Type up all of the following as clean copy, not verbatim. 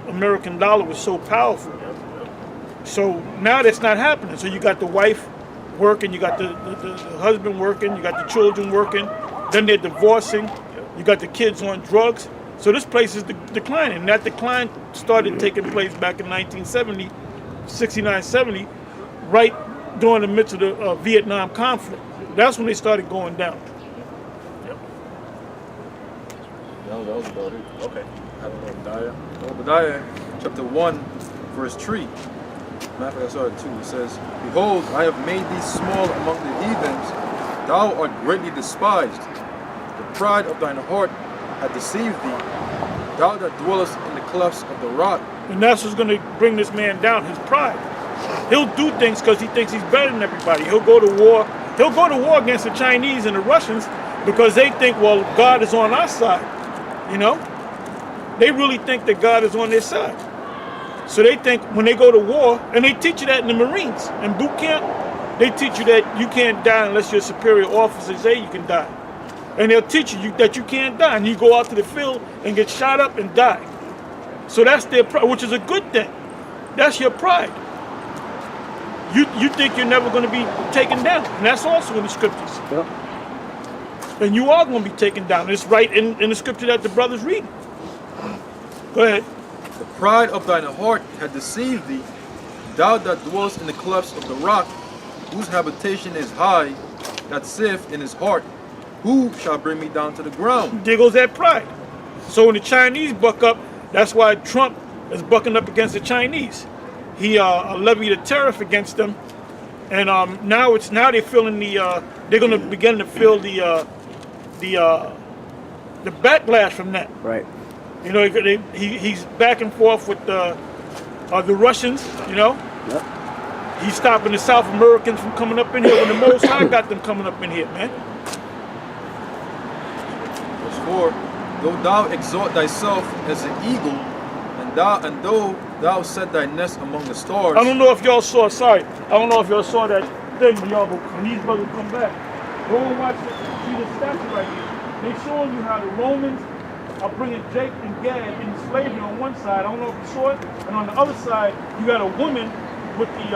American dollar was so powerful. So now that's not happening. So you got the wife working, you got the husband working, you got the children working, then they're divorcing, you got the kids on drugs. So this place is declining. And that decline started taking place back in 1970, 69, 70, right during the midst of the Vietnam conflict. That's when they started going down. Yep. That was about it. Okay. I don't know, Obadiah. Obadiah, chapter 1, verse 3. Matter of fact, I saw it too. It says, Behold, I have made thee small among the heathens. Thou art greatly despised. The pride of thine heart hath deceived thee. Thou that dwellest in the clefts of the rock. And that's what's going to bring this man down, his pride. He'll do things because he thinks he's better than everybody. He'll go to war. He'll go to war against the Chinese and the Russians because they think, well, God is on our side. You know? They really think that God is on their side. So they think when they go to war, and they teach you that in the Marines, in boot camp, they teach you that you can't die unless your superior officers say you can die. And they'll teach you that you can't die. And you go out to the field and get shot up and die. So that's their pride, which is a good thing. That's your pride. You think you're never going to be taken down. And that's also in the scriptures. Yep. And you are going to be taken down. It's right in the scripture that the brothers read. Go ahead. The pride of thine heart hath deceived thee. Thou that dwellest in the clefts of the rock, whose habitation is high, that saith in his heart, Who shall bring me down to the ground? There goes that pride. So when the Chinese buck up, that's why Trump is bucking up against the Chinese. He levied a tariff against them, and now they're feeling they're going to begin to feel the backlash from that. Right. You know, he's back and forth with the Russians. You know. Yep. He's stopping the South Americans from coming up in here when the Most High got them coming up in here, man. Verse 4. Though thou exalt thyself as an eagle, and though thou set thy nest among the stars. I don't know if y'all saw. Sorry, I don't know if y'all saw that thing when these brothers come back. Go and watch it. See the statue right here. They're showing you how the Romans are bringing Jake and Gad into slavery on one side. I don't know if you saw it. And on the other side, you got a woman with the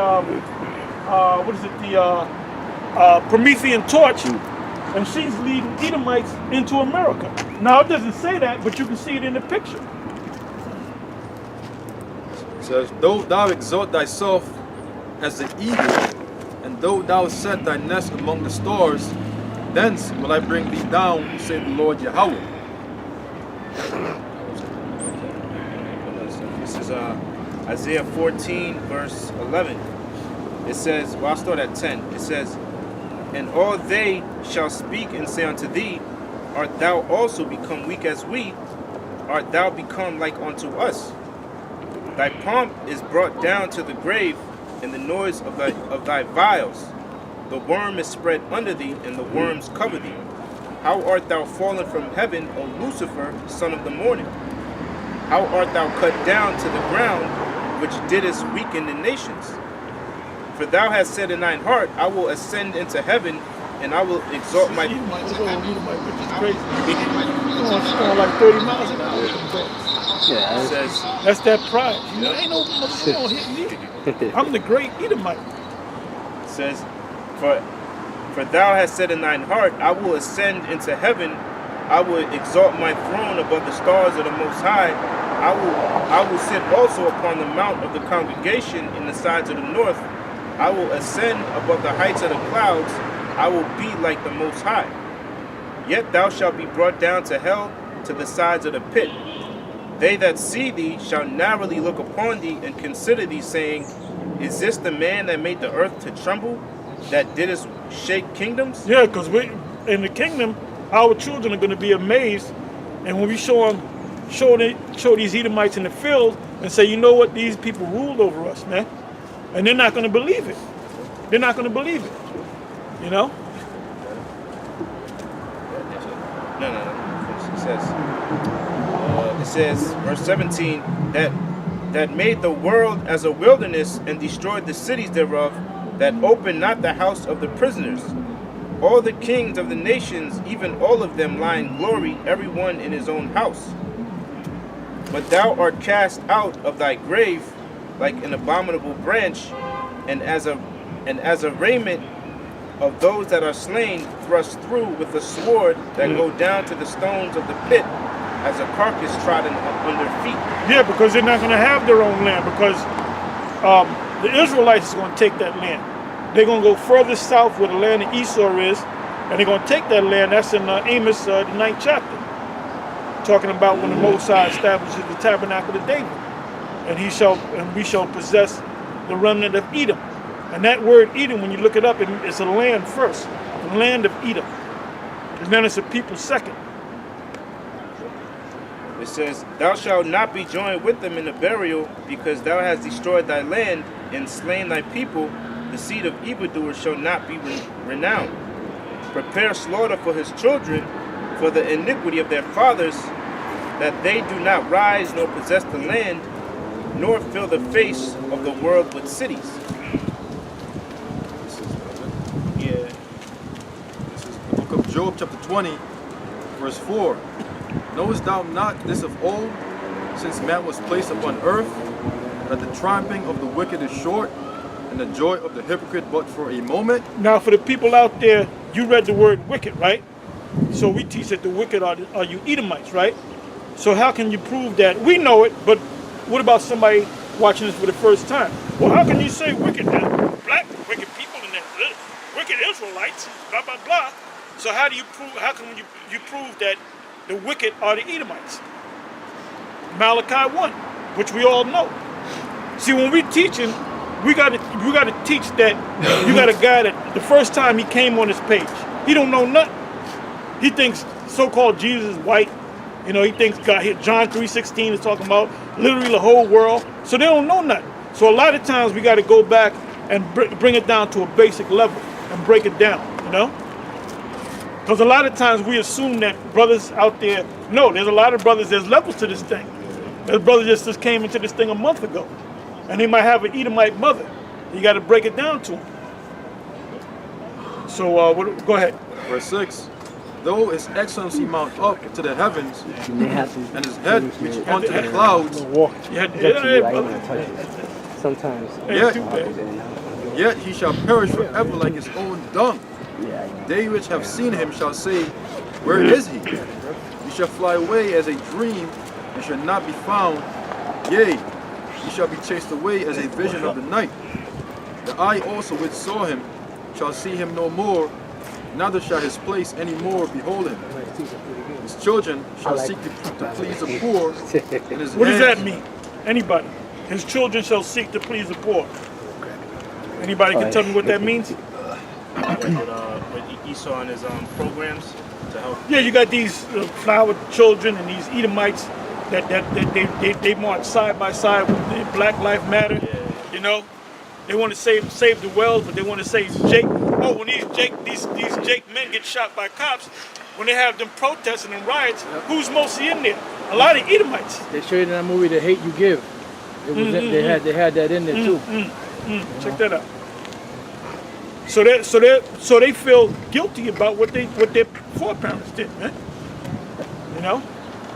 Promethean torch. And she's leading Edomites into America. Now, it doesn't say that, but you can see it in the picture. It says, Though thou exalt thyself as an eagle, and though thou set thy nest among the stars, thence will I bring thee down, saith the Lord Yahweh. This is Isaiah 14, verse 11. It says, well, I'll start at 10. It says, And all they shall speak and say unto thee, Art thou also become weak as we? Art thou become like unto us? Thy pomp is brought down to the grave, and the noise of thy vials. The worm is spread under thee, and the worms cover thee. How art thou fallen from heaven, O Lucifer, son of the morning? How art thou cut down to the ground, which didst weaken the nations? For thou hast said in thine heart, I will ascend into heaven, and I will exalt my... It's crazy. Going like 30 miles an hour. Yeah. It says, That's that pride. You know, ain't no motherfucker gonna hit me. I'm the great Edomite. It says, For thou hast said in thine heart, I will ascend into heaven, I will exalt my throne above the stars of the Most High. I will sit also upon the mount of the congregation in the sides of the north. I will ascend above the heights of the clouds. I will be like the Most High. Yet thou shalt be brought down to hell, to the sides of the pit. They that see thee shall narrowly look upon thee and consider thee, saying, Is this the man that made the earth to tremble, that didst shake kingdoms? Yeah, because we in the kingdom, our children are going to be amazed, and when we show these Edomites in the field and say, you know what, these people ruled over us, man, and they're not going to believe it. They're not going to believe it. You know? No. It says, verse 17, that made the world as a wilderness and destroyed the cities thereof, that opened not the house of the prisoners. All the kings of the nations, even all of them, lie in glory, every one in his own house. But thou art cast out of thy grave like an abominable branch, and as a raiment of those that are slain, thrust through with a sword that go down to the stones of the pit, as a carcass trodden under feet. Yeah, because they're not going to have their own land, because the Israelites is going to take that land. They're going to go further south where the land of Esau is, and they're going to take that land. That's in Amos, the 9th chapter, talking about when the Most High establishes the tabernacle of David, and we shall possess the remnant of Edom. And that word Edom, when you look it up, it's a land first, the land of Edom, and then it's a people second. It says, thou shalt not be joined with them in the burial, because thou hast destroyed thy land and slain thy people. The seed of evildoers shall not be renowned. Prepare slaughter for his children, for the iniquity of their fathers, that they do not rise nor possess the land, nor fill the face of the world with cities. This is the book of Job, chapter 20, verse 4. Knowest thou not this of old, since man was placed upon earth, that the triumphing of the wicked is short, and the joy of the hypocrite but for a moment? Now, for the people out there, you read the word wicked, right? So we teach that the wicked are you Edomites, right? So how can you prove that? We know it, but what about somebody watching this for the first time? Well, how can you say wicked then? Black wicked people and then wicked Israelites, blah blah blah. So how do you prove? How can you prove that the wicked are the Edomites? Malachi 1, which we all know. See, when we're teaching, we gotta teach that you got a guy that the first time he came on this page, he don't know nothing. He thinks so-called Jesus is white. You know, he thinks God, John 3:16 is talking about literally the whole world. So they don't know nothing. So a lot of times we got to go back and bring it down to a basic level and break it down, you know? Because a lot of times we assume that brothers out there, no, there's a lot of brothers, there's levels to this thing. There's brothers just came into this thing a month ago. And they might have an Edomite mother. You got to break it down to them. So go ahead. Verse 6. Though his excellency mount up to the heavens, and his head reach unto the clouds, Sometimes. Yet he shall perish forever like his own dung. They which have seen him shall say, where is he? He shall fly away as a dream, and shall not be found. Yea, he shall be chased away as a vision of the night. The eye also which saw him shall see him no more, neither shall his place any more behold him. His children shall seek to please the poor. What does that mean? Anybody? His children shall seek to please the poor. Anybody can tell me what that means? With Esau and his programs to help. Yeah, you got these flower children and these Edomites that they march side by side with the Black Lives Matter. You know, they want to save the wells, but they want to save Jake. Oh, when these Jake men get shot by cops, when they have them protesting and riots, who's mostly in there? A lot of Edomites. They showed in that movie The Hate You Give. It was they had that in there too. Check that out. So they feel guilty about what their foreparents did, man. You know,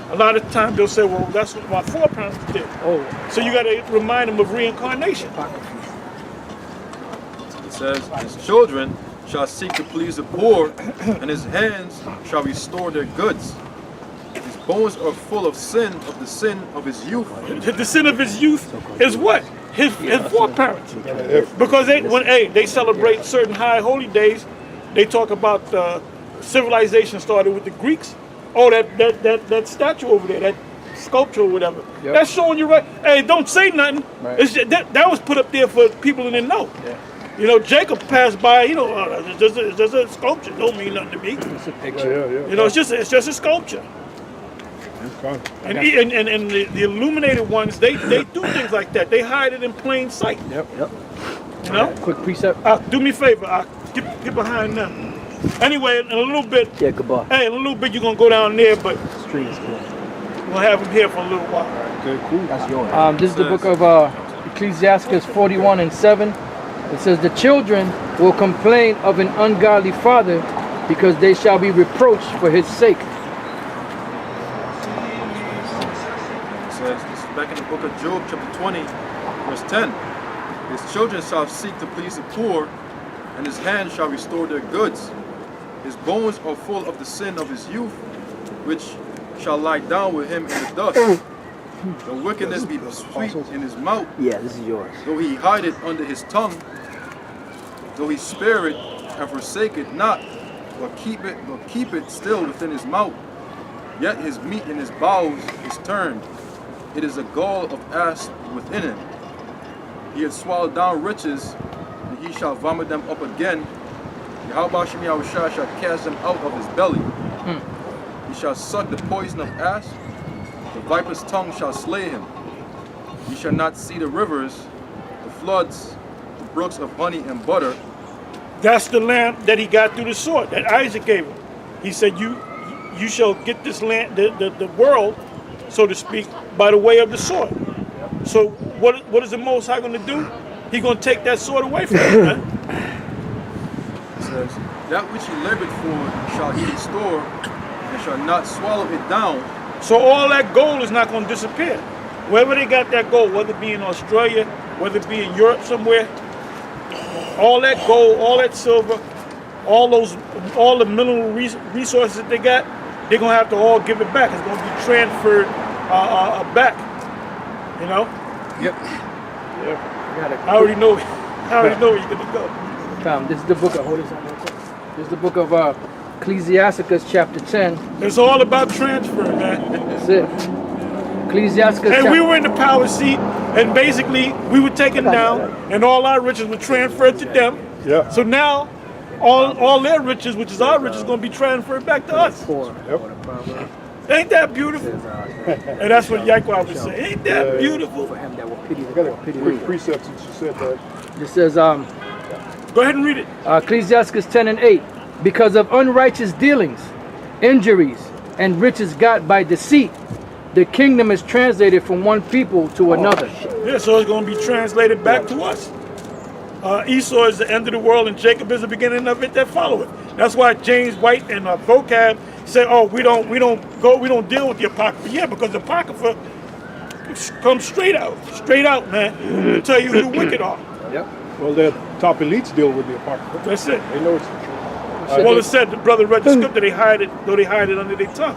a lot of times they'll say, "Well, that's what my foreparents did." Oh, so you got to remind them of reincarnation. It says, his children shall seek to please the poor, and his hands shall restore their goods. His bones are full of the sin of his youth. The sin of his youth is what? His foreparents. Because they celebrate certain high holy days, they talk about civilization started with the Greeks. Oh, that statue over there, that sculpture or whatever. Yep. That's showing you right. Hey, don't say nothing. Right. It's just, that was put up there for people in the know. Yeah. You know, Jacob passed by. You know, it's just a sculpture. Don't mean nothing to me. It's a picture. You know, it's just a sculpture. And the illuminated ones, they do things like that. They hide it in plain sight. Yep. You know? Quick precept. Do me a favor. Get behind them. Anyway, in a little bit. Yeah, goodbye. Hey, in a little bit you're gonna go down there, but street is cool. We'll have him here for a little while. Okay, cool. That's yours. This is the book of Ecclesiastes 41:7. It says, "The children will complain of an ungodly father, because they shall be reproached for his sake." It says, the book of Job, chapter 20, verse 10. His children shall seek to please the poor, and his hand shall restore their goods. His bones are full of the sin of his youth, which shall lie down with him in the dust. The wickedness be sweet in his mouth. Yeah, this is yours. Though he hide it under his tongue, though he spare it and forsake it not, but keep it still within his mouth. Yet his meat in his bowels is turned. It is a gall of asp within him. He hath swallowed down riches, and he shall vomit them up again. Yahweh Shem Yahushua shall cast them out of his belly. He shall suck the poison of asp. The viper's tongue shall slay him. He shall not see the rivers, the floods, the brooks of honey and butter. That's the land that he got through the sword that Isaac gave him. He said, you shall get this land, the world, so to speak, by the way of the sword. So what is the Most High going to do? He's going to take that sword away from him, man. It says, that which he labored for shall he restore, and shall not swallow it down. So all that gold is not going to disappear. Wherever they got that gold, whether it be in Australia, whether it be in Europe somewhere, all that gold, all that silver, all the mineral resources that they got, they're going to have to all give it back. It's going to be transferred back. You know? Yep. Yeah. I already know where you're going to go. Tom, this is the book of, hold this on real quick. This is the book of Ecclesiasticus chapter 10. It's all about transfer, man. That's it. Ecclesiasticus And we were in the power seat, and basically we were taken down, and all our riches were transferred to them. Yeah. So now, all their riches, which is our riches, is going to be transferred back to us. Ain't that beautiful? And that's what Yahweh was saying. Ain't that beautiful? I got a quick precept since you said that. It says, Go ahead and read it. Ecclesiasticus 10 and 8. Because of unrighteous dealings, injuries, and riches got by deceit, the kingdom is translated from one people to another. Yeah, so it's going to be translated back to us. Esau is the end of the world, and Jacob is the beginning of it that follow it. That's why James White and Vocab say, "Oh, we don't deal with the Apocrypha." Yeah, because the Apocrypha comes straight out, man. To tell you who the wicked are. Yep. Well, the top elites deal with the Apocrypha. That's it. They know it's the truth. Well, it said the brother read the scripture. They hide it, though they hide it under their tongue.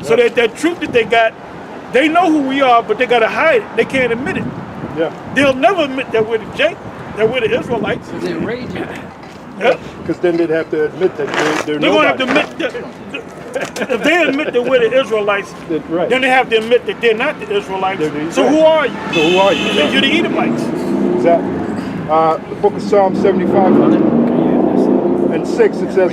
So that truth that they got, they know who we are, but they gotta hide it. They can't admit it. Yeah. They'll never admit that we're the Israelites. They're raging. Yep. Because then they'd have to admit that they're They're going to nobody. have to admit if they admit that we're the Israelites, Right. then they have to admit that they're not the Israelites. So who are you? So who are you? You're the Edomites. Exactly. The book of Psalm 75 and 6, it says,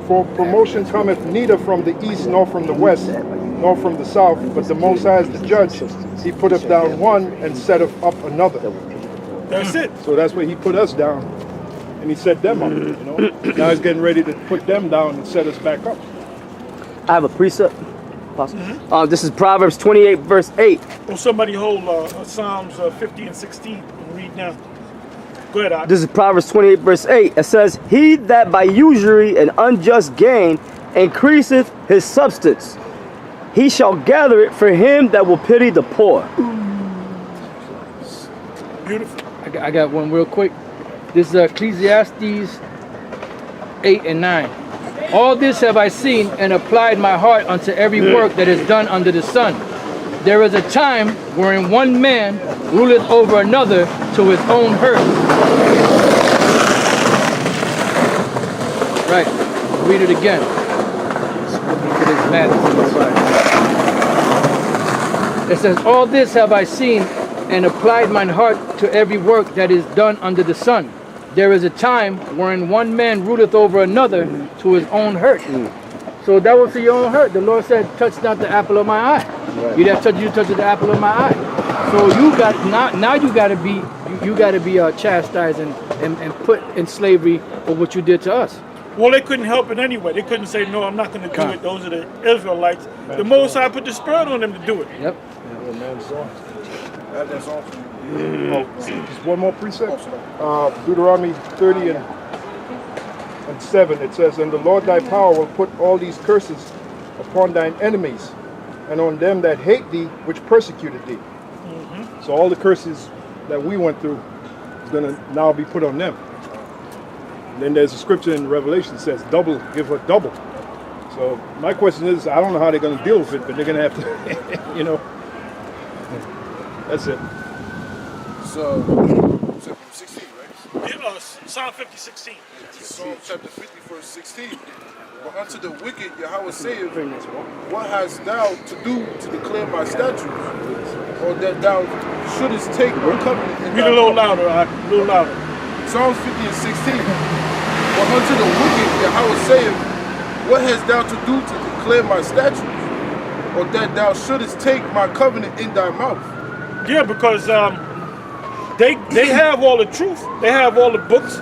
For promotion cometh neither from the east nor from the west nor from the south, but the Most High is the judge. He putteth down one and setteth up another. That's it. So that's where he put us down, and he set them up. You know. Now he's getting ready to put them down and set us back up. I have a precept. This is Proverbs 28, verse 8. Well, somebody hold Psalms 50 and 16 and read now. Go ahead, Ak. This is Proverbs 28, verse 8. It says, He that by usury and unjust gain increaseth his substance, he shall gather it for him that will pity the poor. Beautiful. I got one real quick. This is Ecclesiastes 8 and 9. All this have I seen and applied my heart unto every work that is done under the sun. There is a time wherein one man ruleth over another to his own hurt. Right. Read it again. It is madness. It says, all this have I seen and applied mine heart to every work that is done under the sun. There is a time wherein one man ruleth over another to his own hurt. So that was for your own hurt. The Lord said, touch not the apple of my eye. Right. You touch the apple of my eye. So you got now you got to be chastised and put in slavery for what you did to us. Well, they couldn't help it anyway. They couldn't say, no, I'm not going to do it. Those are the Israelites. The Most High put the Spirit on them to do it. Yep. Just one more precept. Deuteronomy 30 and 7. It says, And the Lord thy power will put all these curses upon thine enemies, and on them that hate thee, which persecuted thee. So all the curses that we went through is going to now be put on them. And then there's a scripture in Revelation that says, double, give her double. So my question is, I don't know how they're going to deal with it, but they're going to have to, you know. That's it. So 16, right? Yeah, Psalm 50:16. Psalm chapter 50, verse 16. But unto the wicked Yahweh saith, what hast thou to do to declare my statutes? Or that thou shouldest take my covenant in Read thy a little mouth? louder, a little louder. Psalms 50 and 16. But unto the wicked Yahweh saith, what hast thou to do to declare my statutes? Or that thou shouldest take my covenant in thy mouth? Yeah, because they have all the truth. They have all the books.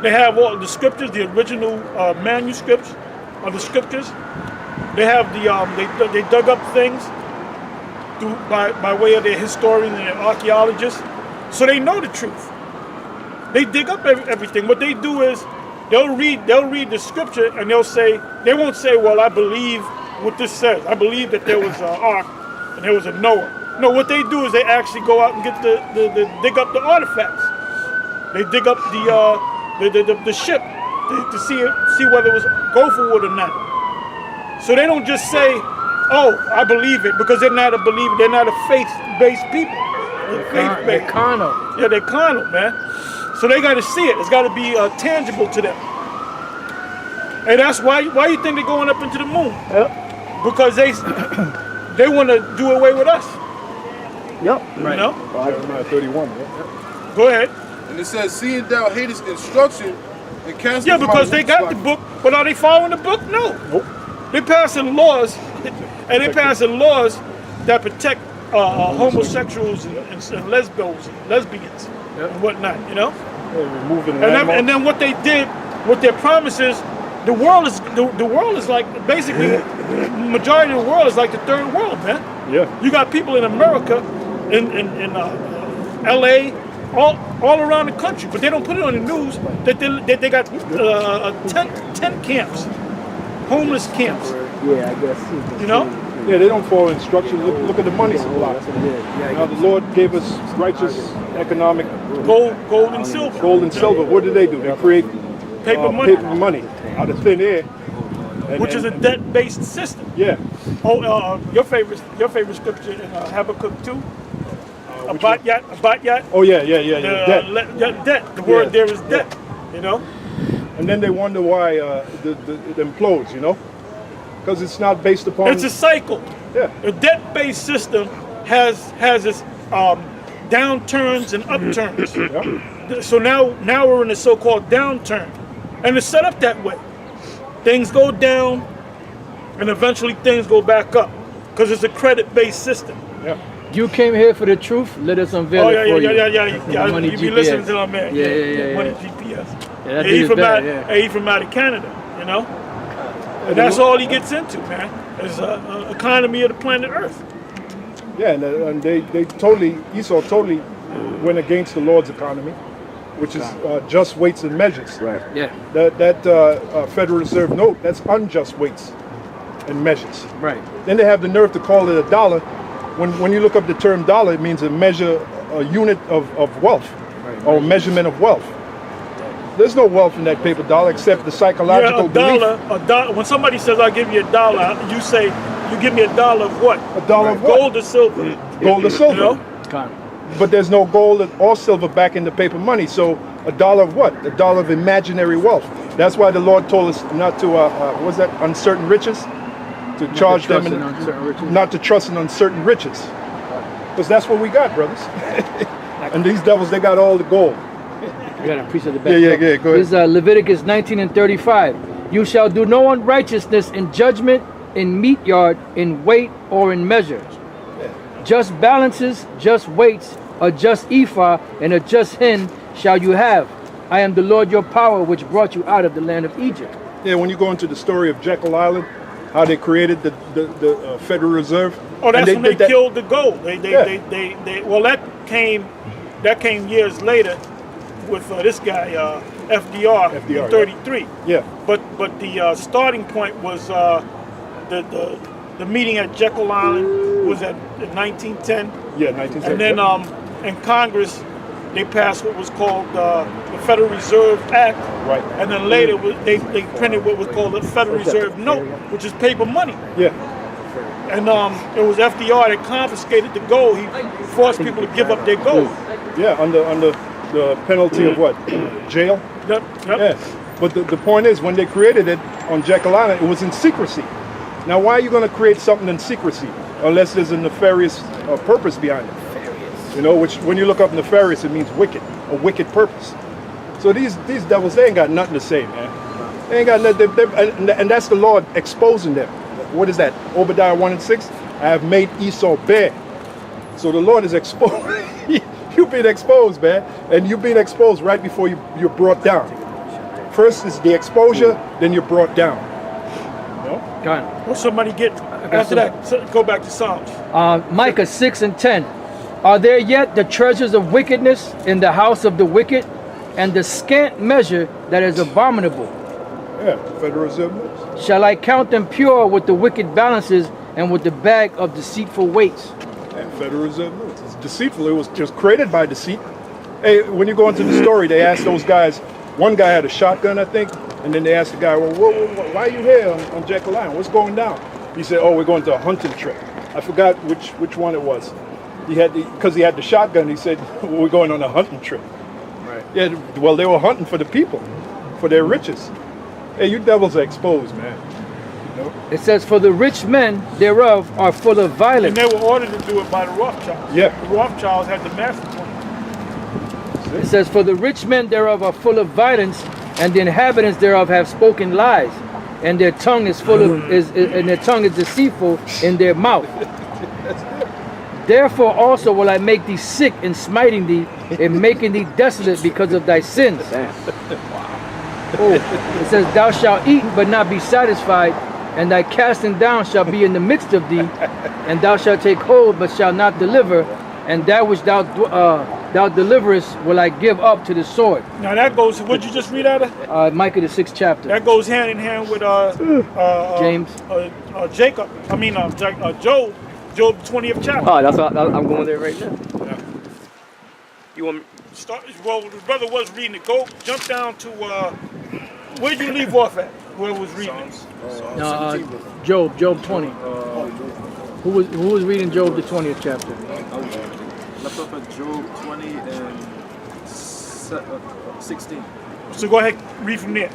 They have all the scriptures, the original manuscripts of the scriptures. They have the they dug up things through by way of their historians and their archaeologists, so they know the truth. They dig up everything. What they do is they'll read the scripture and they won't say, well, I believe what this says. I believe that there was an ark and there was a Noah. No, what they do is they actually go out and get dig up the artifacts. They dig up the ship to see whether it was gopher wood or not. So they don't just say, "Oh, I believe it," because they're not a believer. They're not a faith-based people. They're carnal. Yeah, they're carnal, man. So they got to see it. It's got to be tangible to them. And that's why you think they're going up into the moon? Yep. Because they want to do away with us. Yep. You know? Jeremiah 31. Yeah. Go ahead. And it says, seeing thou hatest instruction and cast Yeah, because they got the book, but are they following the book? No. Nope. They're passing laws, and they're passing laws that protect homosexuals and lesbians and whatnot, you know? They're removing And then what they did with their promises, the world is like, basically, majority of the world is like the third world, man. Yeah. You got people in America, in LA, all around the country, but they don't put it on the news that they got tent camps, homeless camps. Yeah, I guess. You know? Yeah, they don't follow instructions. Look at the money supply. Now the Lord gave us righteous economic Gold and silver. gold and silver. What do? They create Paper money. out of thin air. Which is a debt-based system. Yeah. Oh, your favorite scripture in Habakkuk 2? Abat-yat. Oh yeah. Debt. Debt. The word there is debt. You know? And then they wonder why it implodes, you know? Because it's not based upon... It's a cycle. Yeah. A debt-based system has its downturns and upturns. Yeah. So now we're in a so-called downturn. And it's set up that way. Things go down, and eventually things go back up. Because it's a credit-based system. Yeah. You came here for the truth. Let us unveil it for you. Yeah. Money You be GPS. listening to our man. Yeah. Money GPS. Yeah, that dude is bad, yeah. He from out of Canada, you know? And that's all he gets into, man. Is economy of the planet Earth. Yeah, and they Esau totally went against the Lord's economy, which is just weights and measures. Right. Yeah. That Federal Reserve note, that's unjust weights and measures. Right. Then they have the nerve to call it a dollar. When you look up the term dollar, it means a unit of wealth, or measurement of wealth. There's no wealth in that paper dollar except the psychological belief. A dollar. When somebody says, "I'll give you a dollar," you say, "You give me a dollar of what?" A dollar of what? Gold or silver. Gold or silver. You know? But there's no gold or silver back in the paper money. So a dollar of what? A dollar of imaginary wealth. That's why the Lord told us not to, what's that, uncertain riches? To charge them, not to trust in uncertain riches. Because that's what we got, brothers. And these devils, they got all the gold. You got a piece of the back. Yeah, go ahead. This is Leviticus 19 and 35. You shall do no unrighteousness in judgment, in meat yard, in weight, or in measure. Just balances, just weights, a just ephah, and a just hin shall you have. I am the Lord your power, which brought you out of the land of Egypt. Yeah, when you go into the story of Jekyll Island, how they created the Federal Reserve. Oh, that's and when they killed the gold. Well, that came years later with this guy FDR in '33. Yeah. But the starting point was the the meeting at Jekyll Island was in 1910. Yeah, 1910. And then in Congress, they passed what was called the Federal Reserve Act. Right. And then later they printed what was called the Federal Reserve Note, which is paper money. Yeah. And it was FDR that confiscated the gold. He forced people to give up their gold. Yeah, under the penalty of what? Jail? Yep. Yes. But the point is, when they created it on Jekyll Island, it was in secrecy. Now, why are you going to create something in secrecy unless there's a nefarious purpose behind it? You know, which when you look up nefarious, it means wicked, a wicked purpose. So these devils, they ain't got nothing to say, man. They ain't got nothing. And that's the Lord exposing them. What is that? Obadiah 1:6. I have made Esau bare. So the Lord is exposed. You've been exposed, man, and you've been exposed right before you're brought down. First is the exposure, then you're brought down. Gone. Well, somebody get after that. Go back to Psalms. Micah 6:10. Are there yet the treasures of wickedness in the house of the wicked, and the scant measure that is abominable? Yeah, Federal Reserve Notes. Shall I count them pure with the wicked balances and with the bag of deceitful weights? And Federal Reserve Notes. It's deceitful. It was just created by deceit. Hey, when you go into the story, they asked those guys. One guy had a shotgun, I think, and then they asked the guy, "Well, why are you here on Jekyll Island? What's going down?" He said, "Oh, we're going to a hunting trip." I forgot which one it was. Because he had the shotgun. He said, "We're going on a hunting trip." Right. Yeah. Well, they were hunting for the people, for their riches. Hey, you devils are exposed, man. You know? It says, for the rich men thereof are full of And violence. they were ordered to do it by the Rothschilds. Yeah. The Rothschilds had the master plan. It says, for the rich men thereof are full of violence, and the inhabitants thereof have spoken lies, and their tongue is full of and their tongue is deceitful in their mouth. Therefore also will I make thee sick in smiting thee, and making thee desolate because of thy sins. Oh, it says, thou shalt eat but not be satisfied, and thy casting down shall be in the midst of thee, and thou shalt take hold but shalt not deliver, and that which thou deliverest will I give up to the sword. Now that goes. What'd you just read out of? Micah the 6th chapter. That goes hand in hand with James. Jacob. I mean Job. Job 20th chapter. Oh, that's what, I'm going there right now. You want me? Well, the brother was reading it. Go jump down to where'd you leave off at? Whoever was reading it. Job 20. Who was reading Job the 20th chapter? Left off at Job 20 and 16. So go ahead, read from there.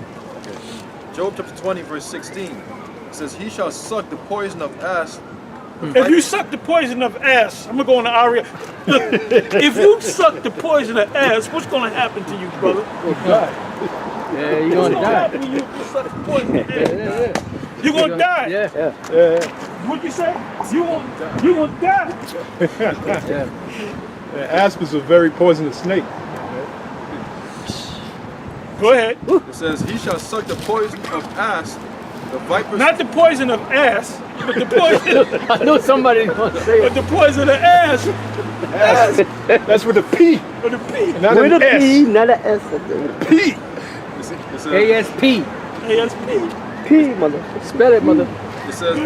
Job chapter 20 verse 16. It says, he shall suck the poison of ass. If you suck the poison of ass, I'm gonna go on the aria. Look, if you suck the poison of ass, what's gonna happen to you, brother? Yeah, you're What's gonna gonna die. happen to you if you suck the poison of ass? Yeah. You're gonna die. Yeah. What'd you say? You gonna die. Asp is a very poisonous snake. Go ahead. It says, he shall suck the poison of ass, the viper's... Not the poison of ass, but the poison. I know somebody wants to say But it. the poison of ass. That's with a P, Or the P. not With an a S. P, not an S. P. It says, ASP. ASP. P, mother. Spell it, mother. it says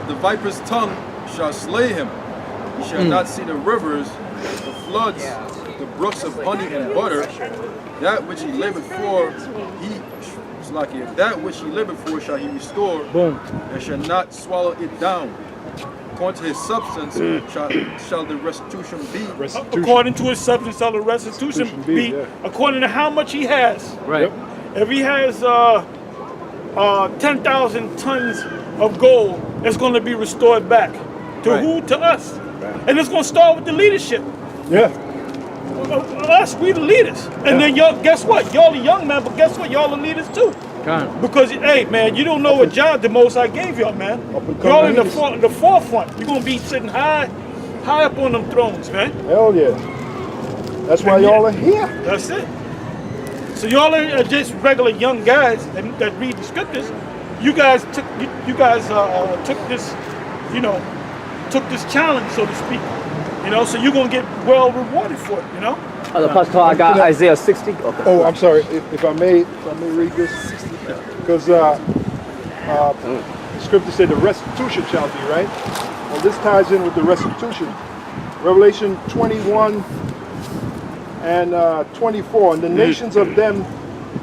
the viper's tongue shall slay him. He shall not see the rivers, the floods, the brooks of honey and butter. That which he labored for, that which he labored for shall he restore, Boom. and shall not swallow it down. According to his substance shall the restitution be. According to his substance shall the restitution be according to how much he has. Right. If he has 10,000 tons of gold, it's going to be restored back. To who? To us. And it's going to start with the leadership. Yeah. Us, we the leaders. And then y'all, guess what? Y'all the young man, but guess what? Y'all the leaders too. Con. Because, hey, man, you don't know what job the most I gave y'all, man. Y'all in the forefront. You're going to be sitting high up on them thrones, man. Hell yeah. That's why y'all are here. That's it. So y'all are just regular young guys that read the scriptures. You guys took this, took this challenge, so to speak. So you're gonna get well rewarded for it. Pastor, I got Isaiah 60. Okay. Oh, I'm sorry. If I may read this, because the scripture said the restitution shall be, right? Well, this ties in with the restitution. Revelation 21 and 24. And the nations of them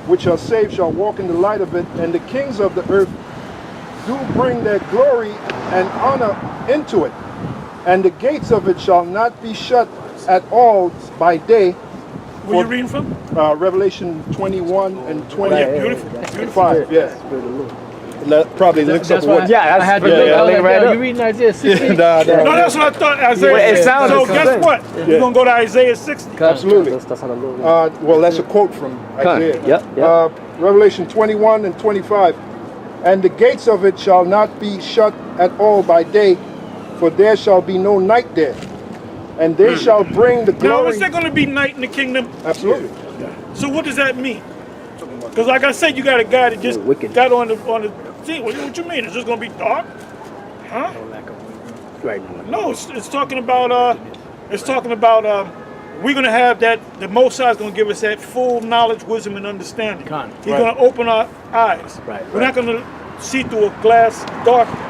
which are saved shall walk in the light of it, and the kings of the earth do bring their glory and honor into it. And the gates of it shall not be shut at all by day. Where you reading from? Revelation 21 and 25. Beautiful. Yeah. Probably links up That's with why what. Yeah, I had to yeah, look. yeah, I was link like, right yeah, up. you reading Isaiah 60? Nah, No, that's what I thought. Isaiah. Well, it sounded so the guess same. what? We're gonna go to Isaiah 60. Absolutely. That's how the Lord. Well, that's a quote from Isaiah. Yep. Revelation 21 and 25. And the gates of it shall not be shut at all by day, for there shall be no night there. And they shall bring the Now, glory. is there gonna be night in the kingdom? Absolutely. So what does that mean? Because like I said, you got a guy that just Wicked. got on the thing. What you mean? It's just gonna be dark? Huh? Right. No, it's talking about we're gonna have that. The Most High is gonna give us that full knowledge, wisdom, and understanding. He's Right. gonna open our eyes. Right, We're not gonna see through a glass,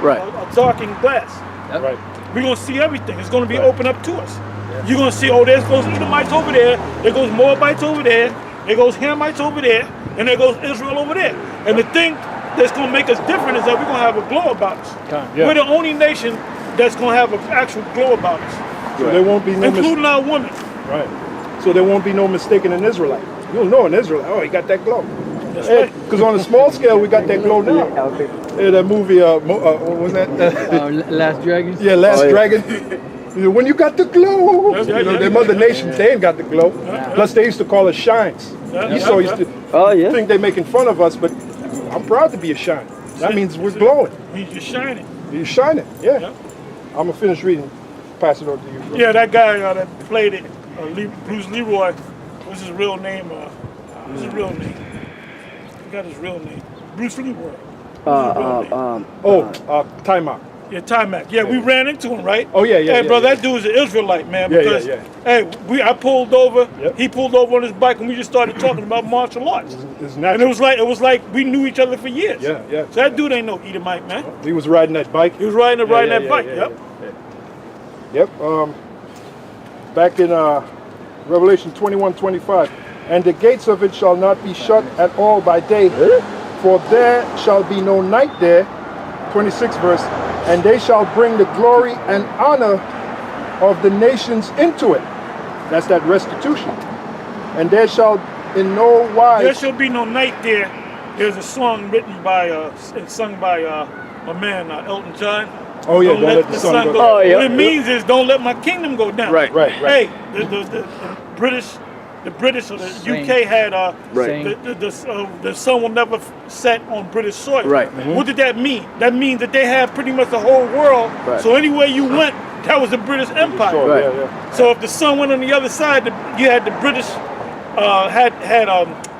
Right. a darkened glass. Right. We're gonna see everything. It's gonna be open up to us. You're gonna see, oh, there goes Edomites over there, there goes Moabites over there, there goes Hamites over there, and there goes Israel over there. And the thing that's gonna make us different is that we're gonna have a glow about us. Yeah. We're the only nation that's gonna have an actual glow about us, So there won't be no including our women. right. So there won't be no mistaking an Israelite. You'll know an Israelite. Oh, he got that glow. That's right. Because on a small scale, we got that glow now. Yeah, that movie. What was that? Last Dragon? Yeah, Last Oh, yeah. Dragon. You know, when you got the glow, That's you right, know, yeah. them other nations, they ain't got the glow. Plus, they used to call us shines. Esau used to Oh yeah. think they making fun of us, but I'm proud to be a shine. That means we're glowing. Means you're shining. You're shining. Yeah. Yeah. I'm gonna finish reading. Pass it on to you. Bro. Yeah, that guy that played it, Bruce Leroy. What's his real name? What's his real name? I got his real name. Bruce Leroy. Time out. Yeah, Timac. Yeah, we ran into him, right? Oh, yeah, yeah, Hey, yeah, bro, yeah. that dude's an Israelite, man. Yeah, Because, yeah. hey, I pulled over. Yep. He pulled over on his bike, and we just started talking about martial arts. It's And natural. it was like we knew each other for years. Yeah, yeah. So that dude ain't no Edomite, man. He was riding that bike. He was riding Yeah, that yeah, bike. yeah, Yep. Yep. Back in Revelation 21:25, and the gates of it shall not be shut at all by day, for there shall be no night there. 26th verse, and they shall bring the glory and honor of the nations into it. That's that restitution. And there shall in no There wise. shall be no night there. There's a song written by and sung by my man Elton John. Oh yeah, don't let the sun go. Oh, yeah. What it means is don't let my kingdom go down. Right. Right, right. Hey, the British or the Same. UK had Right. the sun will never set on British soil. Right. What did that mean? That means that they had pretty much the whole world. Right. So anywhere you went, that was the British Empire. Sure, Right. yeah, yeah. So if the sun went on the other side, you had the British had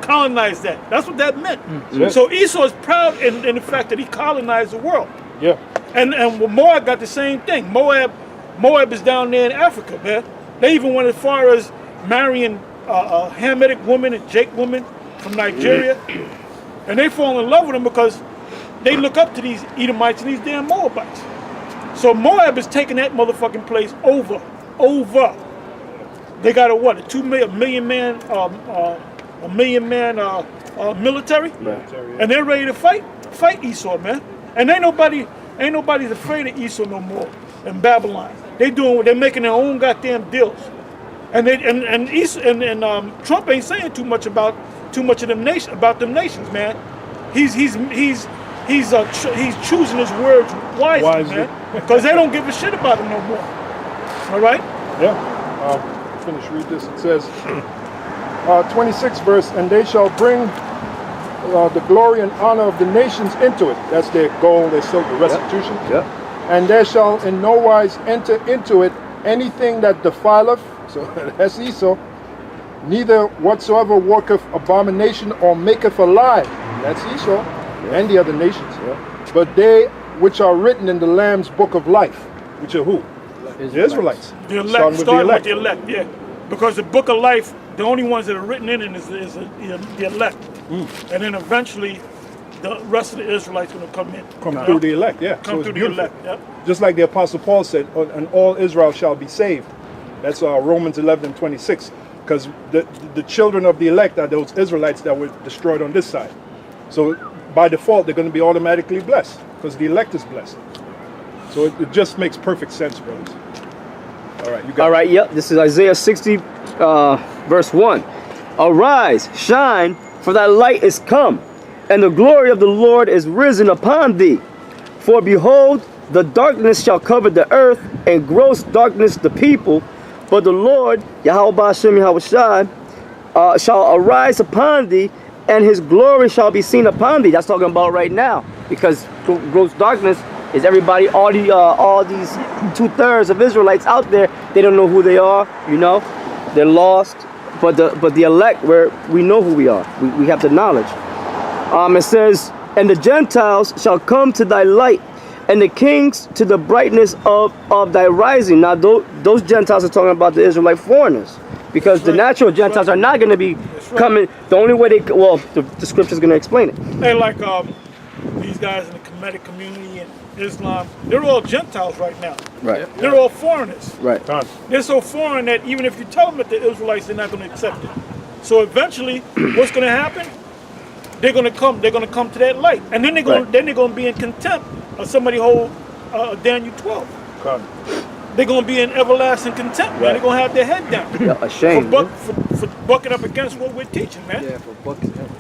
colonized that. That's what that meant. Yeah. So Esau is proud in the fact that he colonized the world. Yeah. And Moab got the same thing. Moab is down there in Africa, man. They even went as far as marrying a Hamitic woman and Jake woman from Nigeria, and they fall in love with them because they look up to these Edomites and these damn Moabites. So Moab is taking that motherfucking place over. They got a million man military, and they're ready to fight Esau, man. And ain't nobody's afraid of Esau no more in Babylon. They're making their own goddamn deals, and Trump ain't saying too much about them nations, man. He's choosing his words wisely. Man, because they don't give a shit about him no more. All right. Yeah. Read this. It says, 26th verse, and they shall bring the glory and honor of the nations into it. That's their goal, their silver restitution. Yep. And there shall in no wise enter into it anything that defileth, so that's Esau, neither whatsoever worketh abomination or maketh a lie. That's Esau and the other nations. But they which are written in the Lamb's book of life, which are who? The Israelites. The elect, Starting with the elect, yeah. Because the book of life, the only ones that are written in it is the elect. And then eventually the rest of the Israelites going to come in. Come through the elect, yeah. Come So through it's the beautiful. elect. Yep. Just like the Apostle Paul said, and all Israel shall be saved. That's Romans 11:26. Because the children of the elect are those Israelites that were destroyed on this side. So by default, they're going to be automatically blessed because the elect is blessed. So it just makes perfect sense, brothers. All right, you got All right, yep. This is Isaiah 60, verse 1. Arise, shine, for thy light is come, and the glory of the Lord is risen upon thee. For behold, the darkness shall cover the earth, and gross darkness the people. But the Lord, Yahweh Hashem Yahweh Shai, shall arise upon thee, and his glory shall be seen upon thee. That's talking about right now, because gross darkness is everybody, all these 2/3 of Israelites out there. They don't know who they are, you know, they're lost. But the elect, where we know who we are, we have the knowledge. It says, and the Gentiles shall come to thy light, and the kings to the brightness of thy rising. Now those Gentiles are talking about the Israelite foreigners, because the natural Gentiles are not going to be coming. The only way the scripture is going to explain it. Hey, like these guys in the Kemetic community and Islam, they're all Gentiles right now. Right. They're all foreigners. Right. They're so foreign that even if you tell them that they're Israelites, they're not going to accept it. So eventually, what's going to happen? They're going to come. They're going to come to that light, and then they're going. Then they're going to be in contempt of somebody hold Daniel 12. They're going to be in everlasting contempt, man. They're going to have their head down. Yeah, ashamed. For bucking up against what we're teaching, man. Yeah, for bucking up.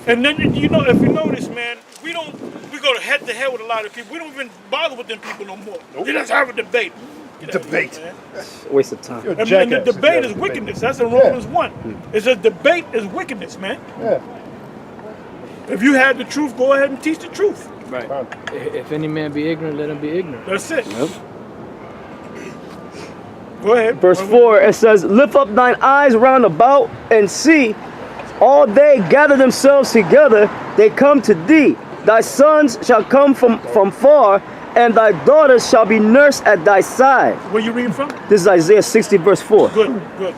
And then, you know, if you notice, man, we go to head with a lot of people. We don't even bother with them people no more. They just have a debate. Debate. It's a waste of time. You're a And the jackass. debate is wickedness. That's in Romans 1. It says debate is wickedness, man. Yeah. If you had the truth, go ahead and teach the truth. Right. If any man be ignorant, let him be ignorant. That's it. Yep. Go ahead. Verse 4, it says, lift up thine eyes round about and see, all they gather themselves together, they come to thee. Thy sons shall come from far, and thy daughters shall be nursed at thy side. Where you reading from? This is Isaiah 60, verse 4. Good, good.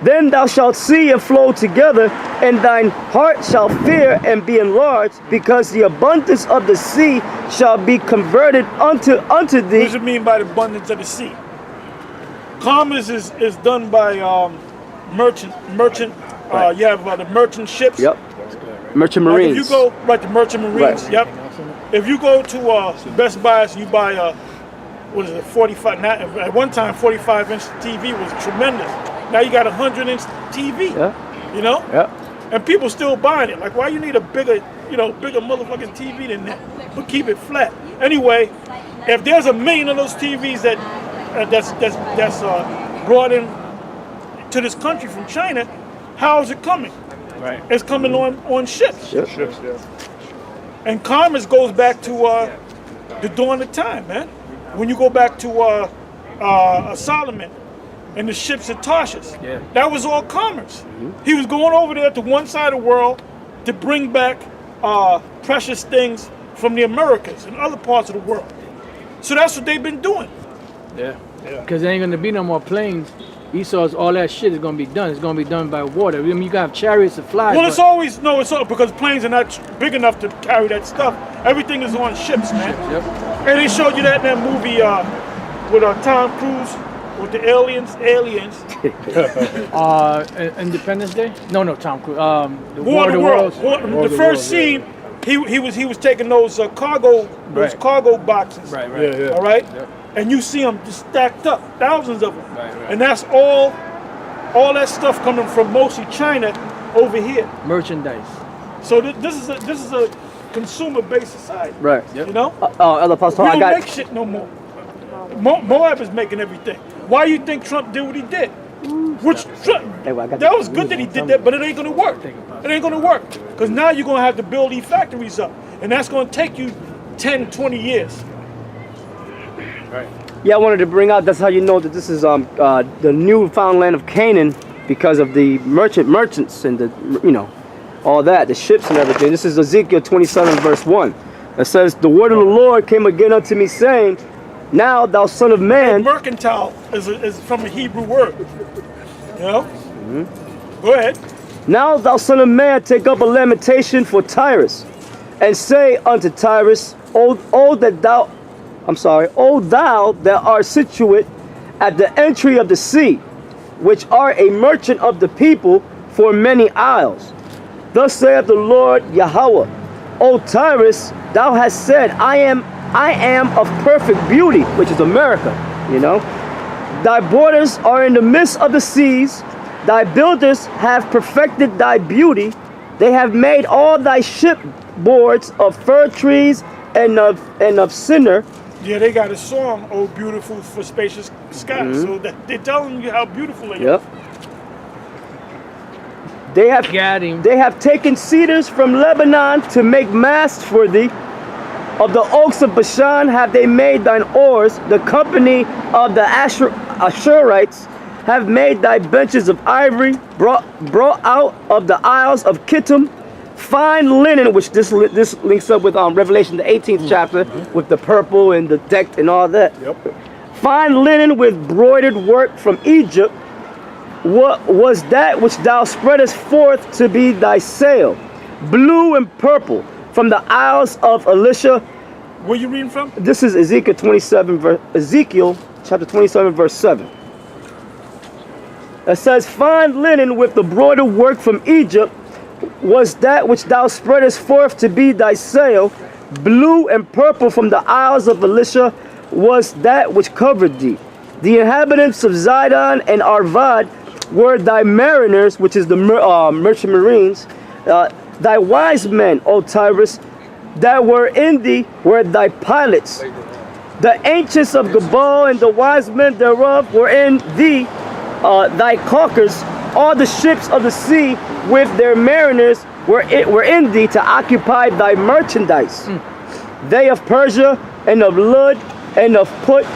Then thou shalt see and flow together, and thine heart shall fear and be enlarged, because the abundance of the sea shall be converted unto What thee. does it mean by the abundance of the sea? Commerce is done by merchant. You have the merchant ships. Yep. Merchant Like Marines. if you go to merchant marines, Right. yep. If you go to Best Buy, you buy what is it, 45? Now, at one time, 45-inch TV was tremendous. Now you got a 100-inch TV. Yeah. You know. Yep. And people still buying it. Like, why you need a bigger motherfucking TV than that? But keep it flat. Anyway, if there's 1 million of those TVs that's brought in to this country from China, how is it coming? Right. It's coming on ships. Yep. Ships, yeah. And commerce goes back to the dawn of time, man. When you go back to Solomon and the ships at Tarshish, that was all commerce. He was going over there to one side of the world to bring back precious things from the Americas and other parts of the world. So that's what they've been doing. Yeah. Because there ain't going to be no more planes. Esau's, all that shit is going to be done. It's going to be done by water. I mean, you got chariots to fly. Well, it's all because planes are not big enough to carry that stuff. Everything is on ships, man. Yep. And they showed you that in that movie with Tom Cruise with the aliens. Independence Day? No, Tom Cruise. The War of the Worlds. Worlds. The first scene, he was taking those cargo boxes. Right. Yeah. All right. Yep. And you see them just stacked up, thousands of them. Right. And that's all that stuff coming from mostly China over here. Merchandise. So this is a consumer-based society. Right. You know. Elder Pastor, We I don't got. make shit no more. Moab is making everything. Why you think Trump did what he did? That was good that he did that, but it ain't gonna work. It ain't gonna work. Because now you're gonna have to build these factories up. And that's gonna take you 10, 20 years. Yeah, I wanted to bring out. That's how you know that this is the newfound land of Canaan, because of the merchants and all that, the ships and everything. This is Ezekiel 27 verse 1. It says, the word of the Lord came again unto me, saying, now thou son of man. Mercantile is from a Hebrew word. You know? Go ahead. Now thou son of man, take up a lamentation for Tyrus, and say unto Tyrus, O thou that art situate at the entry of the sea, which art a merchant of the people for many isles. Thus saith the Lord Yahweh, O Tyrus, thou hast said, I am of perfect beauty, which is America, you know. Thy borders are in the midst of the seas. Thy builders have perfected thy beauty. They have made all thy shipboards of fir trees and of cinder. Yeah, they got a song, "Oh Beautiful for Spacious Sky." So that they're telling you how beautiful it is. Yep. Got him. They have taken cedars from Lebanon to make masts for thee. Of the oaks of Bashan have they made thine oars. The company of the Ashurites have made thy benches of ivory, brought out of the isles of Kittim, fine linen, which this links up with Revelation, the 18th chapter, with the purple and the decked and all that. Yep. Fine linen with broidered work from Egypt. What was that which thou spreadest forth to be thy sail? Blue and purple from the isles of Elisha. Where you reading from? This is Ezekiel chapter 27, verse 7. It says, fine linen with the broidered work from Egypt was that which thou spreadest forth to be thy sail. Blue and purple from the isles of Elisha was that which covered thee. The inhabitants of Zidon and Arvad were thy mariners, which is the merchant marines. Thy wise men, O Tyrus, that were in thee were thy pilots. The ancients of Gebal and the wise men thereof were in thee, thy caulkers. All the ships of the sea with their mariners were in thee to occupy thy merchandise. They of Persia and of Lud and of Put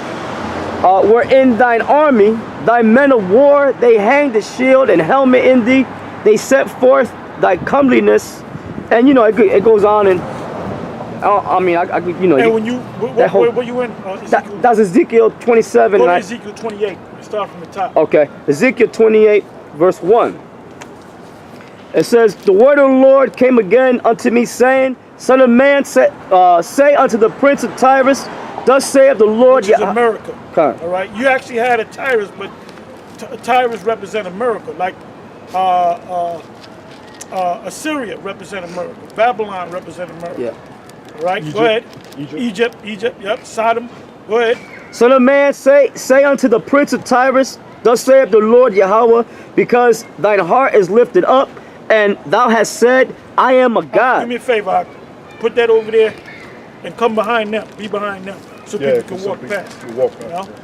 were in thine army. Thy men of war, they hanged the shield and helmet in thee. They set forth thy comeliness. And you know, it goes on, and you know. And when you, where you in? Ezekiel? That's Ezekiel 27. Go to Ezekiel 28. Start from the top. Okay, Ezekiel 28, verse 1. It says, the word of the Lord came again unto me, saying, Son of man, say unto the prince of Tyrus, thus saith the Lord. Which is America. Okay. All right. You actually had a Tyrus, but Tyrus represent America. Like Assyria represent America. Babylon represent America. Yeah. All right. Egypt. Go ahead. Egypt. Yep. Sodom. Go ahead. Son of man, say unto the prince of Tyrus, thus saith the Lord Yahweh, because thine heart is lifted up, and thou hast said, I am a God. Do me a favor. Put that over there and come behind them. Be behind them. So people can walk past. You walk You past. know?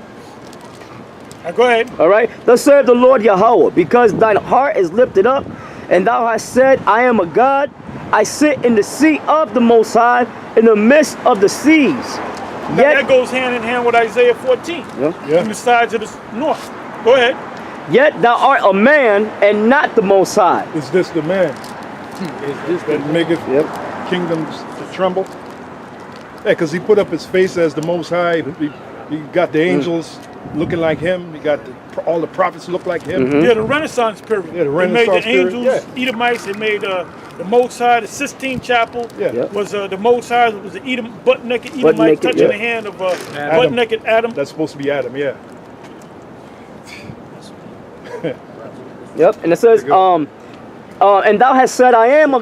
Now go ahead. All right. Thus saith the Lord Yahweh, because thine heart is lifted up, and thou hast said, I am a God. I sit in the seat of the Most High, in the midst of the seas. Now that goes hand in hand with Isaiah 14. Yeah. On the sides of the north. Go ahead. Yet thou art a man, and not the Most High. Is this the man? Is this That maketh kingdoms to tremble? Yeah, because he put up his face as the Most High. He got the angels looking like him. He got all the prophets look like him. Yeah, the Renaissance period. Yeah, the They made Renaissance the period, angels, Edomites. They made the Most High, the Sistine Chapel. Yeah. Was the Most High was the butt naked Edomite Butt-naked, touching yeah. the hand of Adam. butt naked Adam. That's supposed to be Adam, yeah. Yep. And it says, and thou hast said, I am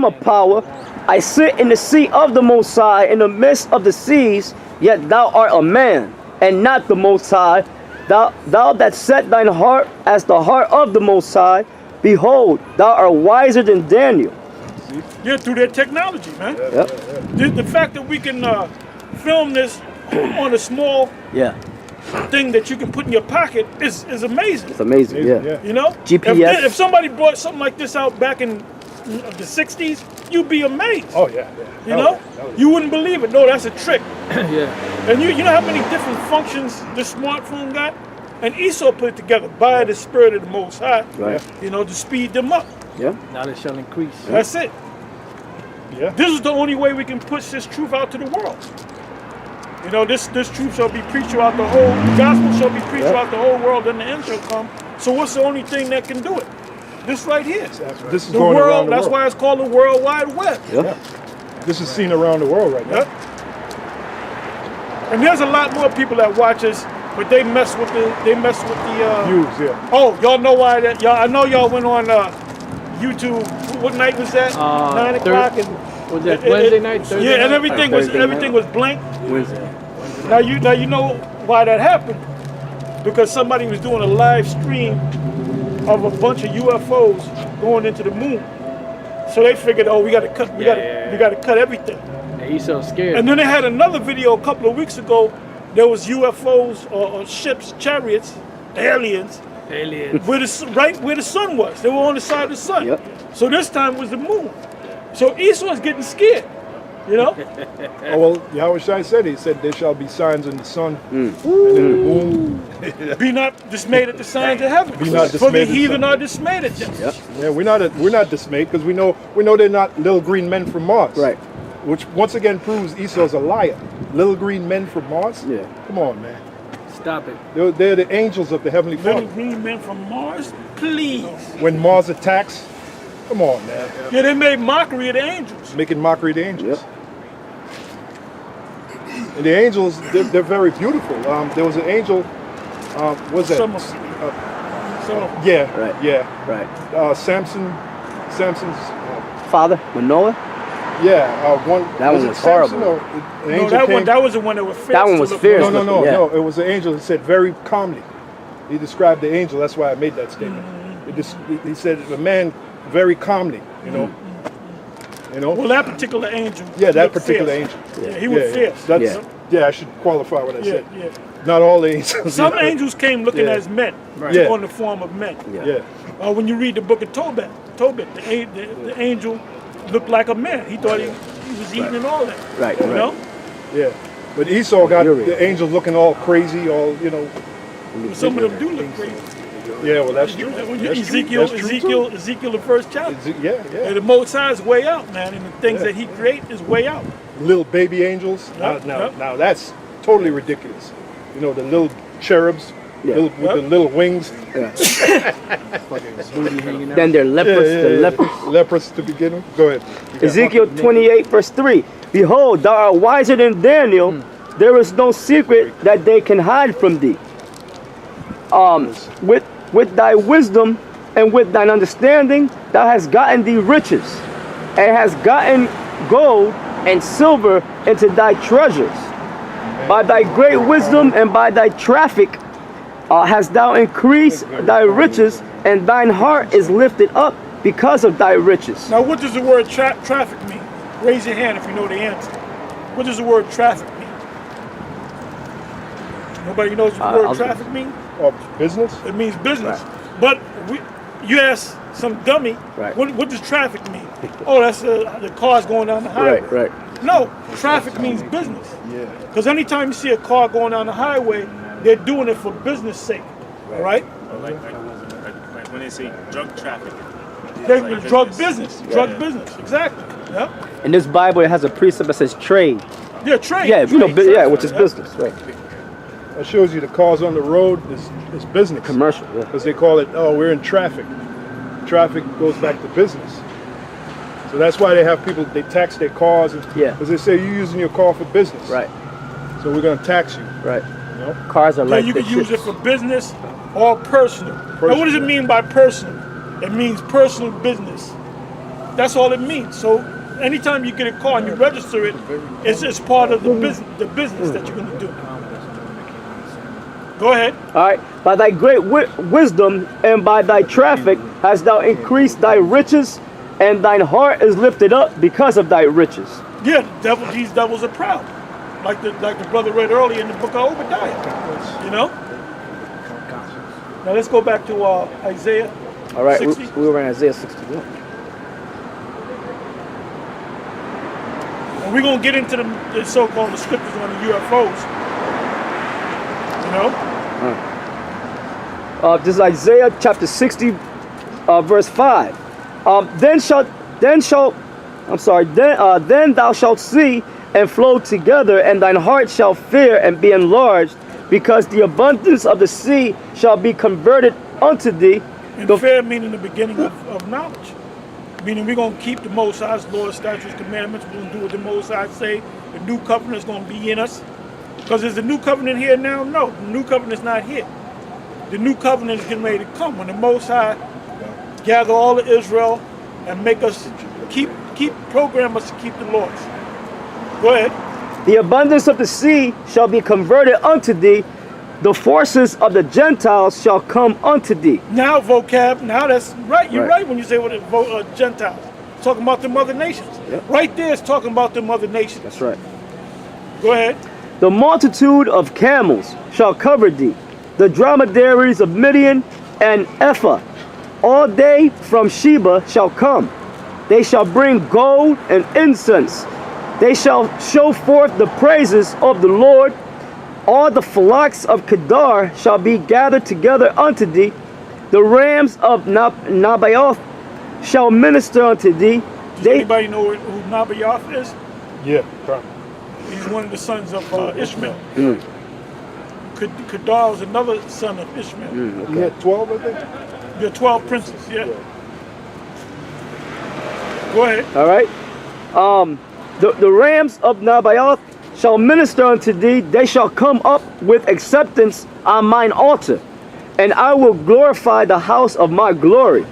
a power. I sit in the seat of the Most High, in the midst of the seas. Yet thou art a man, and not the Most High. Thou that set thine heart as the heart of the Most High. Behold, thou art wiser than Daniel. Yeah, through their technology, man. Yep. The fact that we can film this on a small Yeah. thing that you can put in your pocket is amazing. It's amazing. Yeah. Yeah. You know? GPS. If somebody brought something like this out back in the 60s, you'd be amazed. Oh, yeah. You know? You wouldn't believe it. No, that's a trick. Yeah. And you know how many different functions this smartphone got? And Esau put it together by the Spirit of the Most High, Right. you know, to speed them up. Yeah. Now it shall increase. That's it. Yeah. This is the only way we can push this truth out to the world. You know, this truth shall be preached throughout the whole, the gospel shall be preached throughout the whole world, and the end shall come. So what's the only thing that can do it? This right here. This is The going around world. the That's world. why it's called the World Wide Web. Yeah. This is seen around the world right now. Yep. And there's a lot more people that watch us, but they mess with the Views, yeah. Oh, y'all know why that? Y'all, I know y'all went on YouTube. What night was that? 9 o'clock. And Was that Wednesday night? Thursday yeah, and night? everything was blank. Wednesday. Now you know why that happened, because somebody was doing a live stream of a bunch of UFOs going into the moon. So they figured, oh, we got to cut everything. Yeah, he's so scared. And then they had another video a couple of weeks ago. There was UFOs or ships, chariots, aliens, right where the sun was. They were on the side of the sun. Yep. So this time was the moon. So Esau's getting scared, you know? Oh, well, Yahweh Shai said, he said, there shall be signs in the sun and in the moon. Be not dismayed at the signs of heaven. Be not For the dismayed at the heathen signs. are dismayed at them. Yep. Yeah, we're not dismayed because we know they're not little green men from Mars. Right. Which once again proves Esau's a liar. Little green men from Mars? Yeah. Come on, man. Stop it. They're the angels of the Heavenly Little Father. green men from Mars, please. When Mars attacks, come on, man. Yeah, they made mockery of the angels. Making mockery of the angels. Yep. And the angels, they're very beautiful. There was an angel, what's that? So Yeah, Right. yeah. Right. Samson's, Father, Manoah. one. That one it was Samson horrible. or an no, angel that came? that was the one that was fierce. That one was to look fierce. at. No, Yeah. It was an angel that said very calmly. He described the angel. That's why I made that statement. He said a man very calmly. You know. You know. Well, that particular angel. Yeah, that looked particular fierce. angel. Yeah, he was fierce. That's, I should qualify what I Yeah, said. yeah. Not all the angels. Some angels came looking Yeah. as men, Yeah. on the form of men. Yeah. When you read the book of Tobit, the angel looked like a man. He thought he was eating and all that. Right, You right. know? Yeah. But Esau got Furious. the angels looking all crazy, all, you know. Some of them do look crazy. Yeah, well, that's true. When you That's true. Ezekiel, That's true, too. Ezekiel, the first chapter. Yeah, yeah. The Most High's way out, man, and the things Yeah. that He created is way out. Little baby angels. Yep, Now, yep. now that's totally ridiculous. You know, the little cherubs Yeah. with the little wings. Booty hanging out. Then they're lepers, Leprous to begin with. Go ahead. You got Ezekiel one? 28 verse 3. Behold, thou art wiser than Daniel. There is no secret that they can hide from thee. With thy wisdom and with thine understanding, thou hast gotten thee riches, and hast gotten gold and silver into thy treasures. By thy great wisdom and by thy traffic hast thou increased thy riches, and thine heart is lifted up because of thy riches. Now, what does the word traffic mean? Raise your hand if you know the answer. What does the word traffic mean? Nobody knows what the word I'll- traffic means? Oh, business? It means business. But you ask some dummy, Right. what does traffic mean? Oh, that's the cars going down the highway. Right. No, traffic means business. Yeah. Because anytime you see a car going down the highway, they're doing it for business sake. All right? Like when they say drug traffic. They like drug business. business. Drug business. Exactly. Yep. In this Bible, it has a precept that says trade. Yeah, trade. Yeah, you know, trade, yeah, trade, which is yep. business, right? That shows you the cars on the road is business. Commercial, yeah. Because they call it, oh, we're in traffic. Traffic goes back to business. So that's why they have people, they tax their cars. Yeah. Because they say you're using your car for business. Right, So we're going to tax you. right. You know? Cars are Yeah, like you the can use it ships. for business or personal. Now, what does it mean by personal? It means personal business. That's all it means. So anytime you get a car and you register it, it's part of the business that you're going to do. Go ahead. All right. By thy great wisdom and by thy traffic hast thou increased thy riches, and thine heart is lifted up because of thy riches. Yeah, these devils are proud. Like the brother read earlier in the book of Obadiah. You know? Now let's go back to Isaiah All right. 60. We were in Isaiah 61. And we're going to get into the so-called scriptures on the UFOs. You know? This is Isaiah chapter 60, verse 5. Then thou shalt see and flow together, and thine heart shall fear and be enlarged, because the abundance of the sea shall be converted unto thee, And fear meaning the beginning of knowledge. Meaning we're going to keep the Most High's laws, statutes, commandments. We're going to do what the Most High say. The new covenant is going to be in us. Because is the new covenant here now? No, the new covenant is not here. The new covenant is getting ready to come when the Most High gather all of Israel and make us program us to keep the laws. Go ahead. The abundance of the sea shall be converted unto thee. The forces of the Gentiles shall come unto thee. Now vocab, now that's right. You're right when you say what Gentiles. Talking about the other nations. Yep. Right there is talking about the other nations. That's right. Go ahead. The multitude of camels shall cover thee. The dromedaries of Midian and Ephah. All they from Sheba shall come. They shall bring gold and incense. They shall show forth the praises of the Lord. All the flocks of Kedar shall be gathered together unto thee. The rams of Nabaioth shall minister unto thee. Does anybody know who Nabaioth is? Yeah, probably. He's one of the sons of Ishmael. Kedar was another son of Ishmael. He had 12, I think. There are 12 princes, yeah. Go ahead. All right. The rams of Nabaioth shall minister unto thee. They shall come up with acceptance on mine altar, and I will glorify the house of my glory.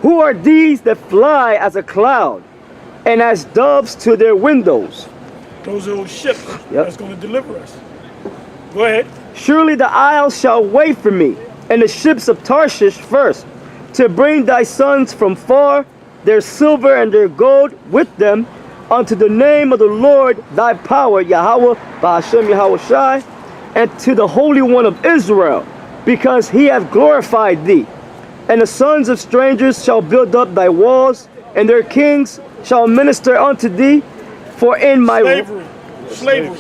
Who are these that fly as a cloud, and as doves to their windows? Those are those ships that's going to deliver us. Go ahead. Surely the isles shall wait for me, and the ships of Tarshish first, to bring thy sons from far, their silver and their gold with them, unto the name of the Lord thy power, Yahweh, Ba'ashem Yahweh Shai, and to the Holy One of Israel, because he hath glorified thee. And the sons of strangers shall build up thy walls, and their kings shall minister unto thee. For in my slavery.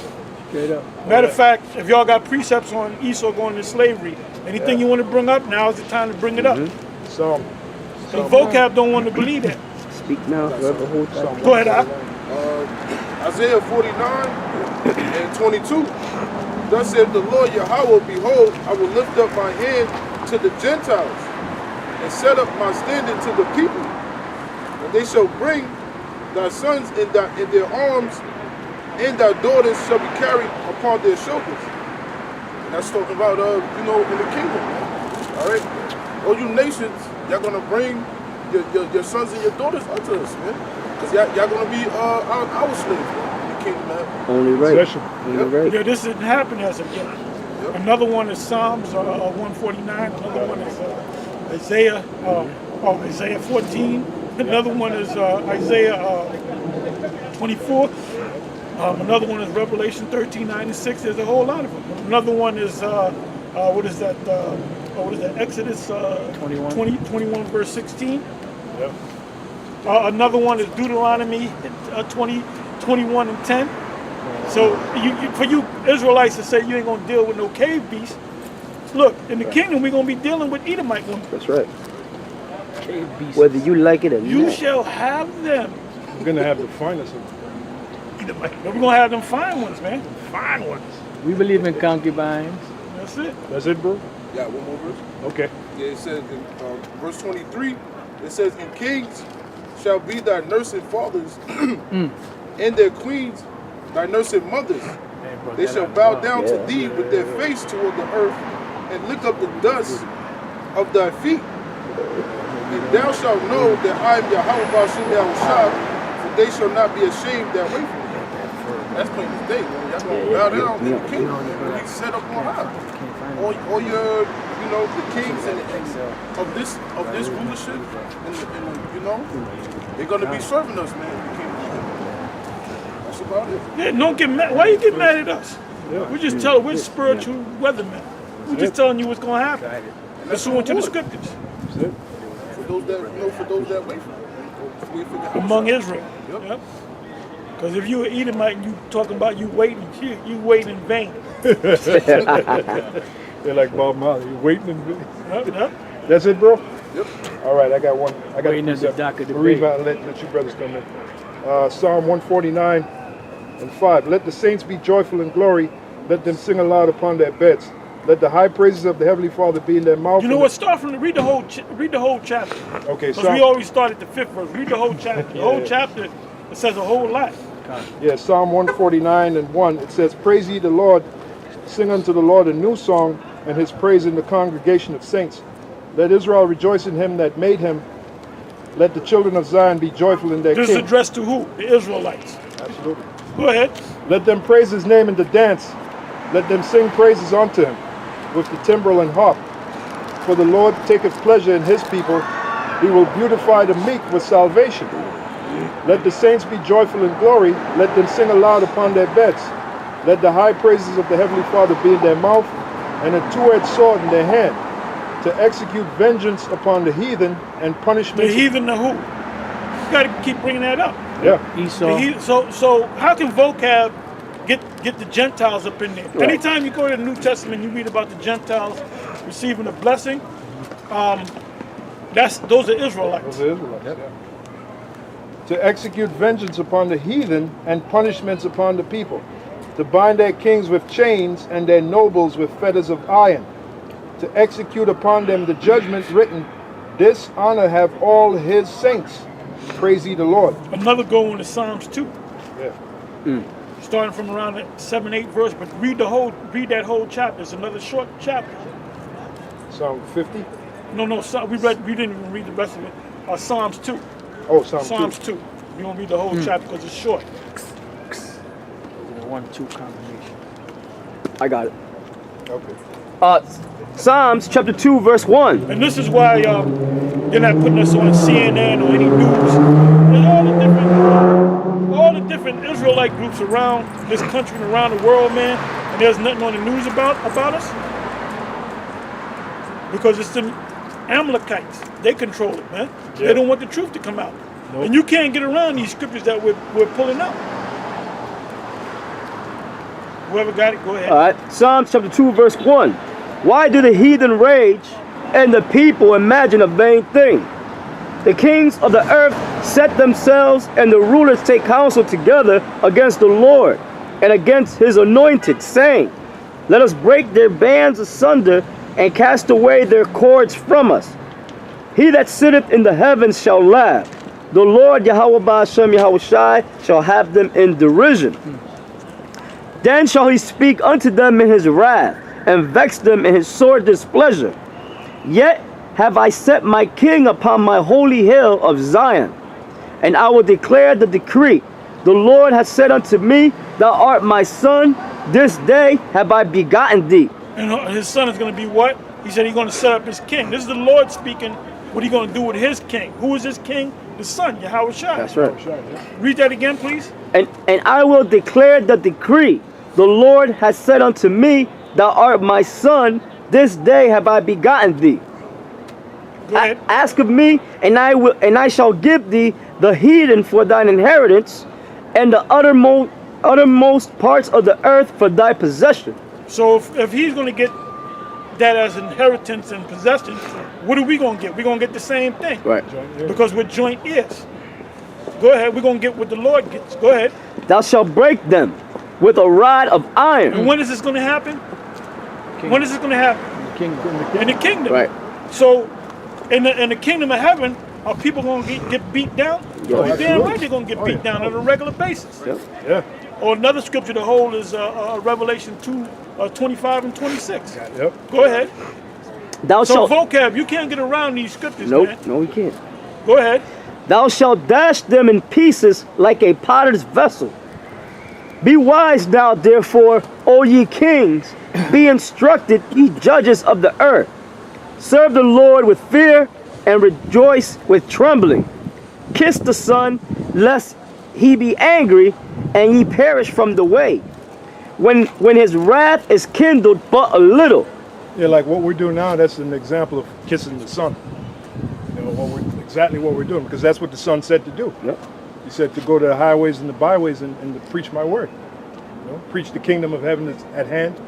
Matter of fact, if y'all got precepts on Esau going into slavery, anything you want to bring up, now is the time to bring it up. So The vocab don't want to believe that. Speak now, forever hold thy Go ahead, Isaiah 49 and 22. Thus saith the Lord Yahweh, behold, I will lift up my hand to the Gentiles and set up my standard to the people. And they shall bring thy sons in their arms, and thy daughters shall be carried upon their shoulders. And that's talking about, in the kingdom. All right? All you nations, y'all going to bring your sons and your daughters unto us, man. Because y'all going to be our slaves in the kingdom, man. Only right. Possession. Only right. Yeah, this didn't happen as of yet. Yep. Another one is Psalms 149. Another one is Isaiah 14. Another one is Isaiah 24. Another one is Revelation 13:9-6. There's a whole lot of them. Another one is what is that? Exodus 21 verse 16. Yep. Another one is Deuteronomy 21 and 10. So for you Israelites to say you ain't gonna deal with no cave beasts, look, in the kingdom we're gonna be dealing with Edomite women. That's right. Whether you like it or You not. shall have them. We're going to have the finest of Edomite. But we're gonna have them fine ones, man. Fine ones. We believe in concubines. That's it. That's it, bro? Yeah, one more verse. Okay. Yeah, it says in verse 23, it says, and kings shall be thy nursing fathers, and their queens thy nursing mothers. They shall bow down to thee with their face toward the earth, and lick up the dust of thy feet. And thou shalt know that I am Yahweh Ba'ashem Yahweh Shai, for they shall not be ashamed that way from me. That's plain as day, man. Y'all gonna bow down in the kingdom. He's set up on high. All your, the kings of this rulership, and they're gonna be serving us, man. You can't. That's about it. Yeah, don't get mad. Why you get mad at us? Yeah. We just tell we're spiritual weathermen. We're just telling you what's gonna happen. Pursuant to the scriptures. That's it. For those that wait for it. Among Israel. Yep. Because if you're an Edomite and you talking about you waiting in vain. They're like Bob Marley. You waiting in vain. Yep. That's it, bro? Yep. All right, I got one. I got Waiting at the dock of the Read bay. about let you brothers come in. Psalm 149 and 5. Let the saints be joyful in glory. Let them sing aloud upon their beds. Let the high praises of the Heavenly Father be in their mouth. You know what? Start from read the whole chapter. Okay, Because so we always start at the 5th verse. Read the whole chapter. The whole chapter, it says a whole lot. yeah, Psalm 149 and 1. It says, "Praise ye the Lord, sing unto the Lord a new song, and his praise in the congregation of saints. Let Israel rejoice in him that made him. Let the children of Zion be joyful in their This is king." addressed to who? The Israelites. Absolutely. Go ahead. Let them praise his name in the dance. Let them sing praises unto him with the timbrel and harp. For the Lord taketh pleasure in his people. He will beautify the meek with salvation. Let the saints be joyful in glory. Let them sing aloud upon their beds. Let the high praises of the Heavenly Father be in their mouth, and a two-edged sword in their hand, to execute vengeance upon the heathen and punishment. The heathen to who? You got to keep bringing that up. Yeah. Esau. So how can vocab get the Gentiles up in there? Right. Anytime you go to the New Testament, you read about the Gentiles receiving a blessing. Those are Israelites. Those are Israelites, yeah. To execute vengeance upon the heathen and punishments upon the people. To bind their kings with chains and their nobles with fetters of iron. To execute upon them the judgment written, "This honor have all his saints. Praise ye the Lord." Another go on is Psalms 2. Yeah. Starting from around the 7-8 verse, but read that whole chapter. It's another short chapter. Psalm 50. No, we didn't even read the rest of it. Psalms 2. Oh, Psalm Psalms 2. 2. You don't read the whole chapter because it's short. The 1-2 combination. I got it. Okay. Psalms chapter 2, verse 1. And this is why they're not putting us on CNN or any news. There's all the different Israelite groups around this country and around the world, man. And there's nothing on the news about us. Because it's the Amalekites. They control it, man. Yeah. They don't want the truth to come out. Nope. And you can't get around these scriptures that we're pulling out. Whoever got it, go ahead. All right. Psalms chapter 2, verse 1. Why do the heathen rage and the people imagine a vain thing? The kings of the earth set themselves, and the rulers take counsel together against the Lord and against his anointed, saying, "Let us break their bands asunder and cast away their cords from us. He that sitteth in the heavens shall laugh. The Lord Yahweh Ba'ashem Yahushai shall have them in derision. Then shall he speak unto them in his wrath, and vex them in his sore displeasure. Yet have I set my king upon my holy hill of Zion, and I will declare the decree. The Lord hath said unto me, Thou art my son, this day have I begotten thee." And his son is going to be what? He said he's going to set up his king. This is the Lord speaking. What are you going to do with his king? Who is his king? The son, Yahweh Shai. That's right. Read that again, please. And I will declare the decree. The Lord hath said unto me, Thou art my son, this day have I begotten thee. Go ahead. Ask of me, and I shall give thee the heathen for thine inheritance, and the uttermost parts of the earth for thy possession. So if he's going to get that as inheritance and possession, what are we going to get? We're going to get the same thing. Right. Because we're joint heirs. Go ahead. We're going to get what the Lord gets. Go ahead. Thou shalt break them with a rod of iron. And when is this going to happen? When is this going to happen? In the kingdom. Right. So in the kingdom of heaven, are people going to get beat down? Yeah. You're damn right they're going to get beat down on a regular basis. Yep. Yeah. Or another scripture to hold is Revelation 2, 25 and 26. Yep. Go ahead. Thou So shalt. vocab, you can't get around these scriptures, Nope. man. No, we can't. Go ahead. Thou shalt dash them in pieces like a potter's vessel. Be wise now, therefore, O ye kings, be instructed, ye judges of the earth. Serve the Lord with fear and rejoice with trembling. Kiss the Son, lest he be angry and ye perish from the way. When his wrath is kindled but a little. Yeah, like what we're doing now, that's an example of kissing the Son. You know, exactly what we're doing, because that's what the Son said to do. Yep. He said to go to the highways and the byways and to preach my word. You know, preach the kingdom of heaven is at hand.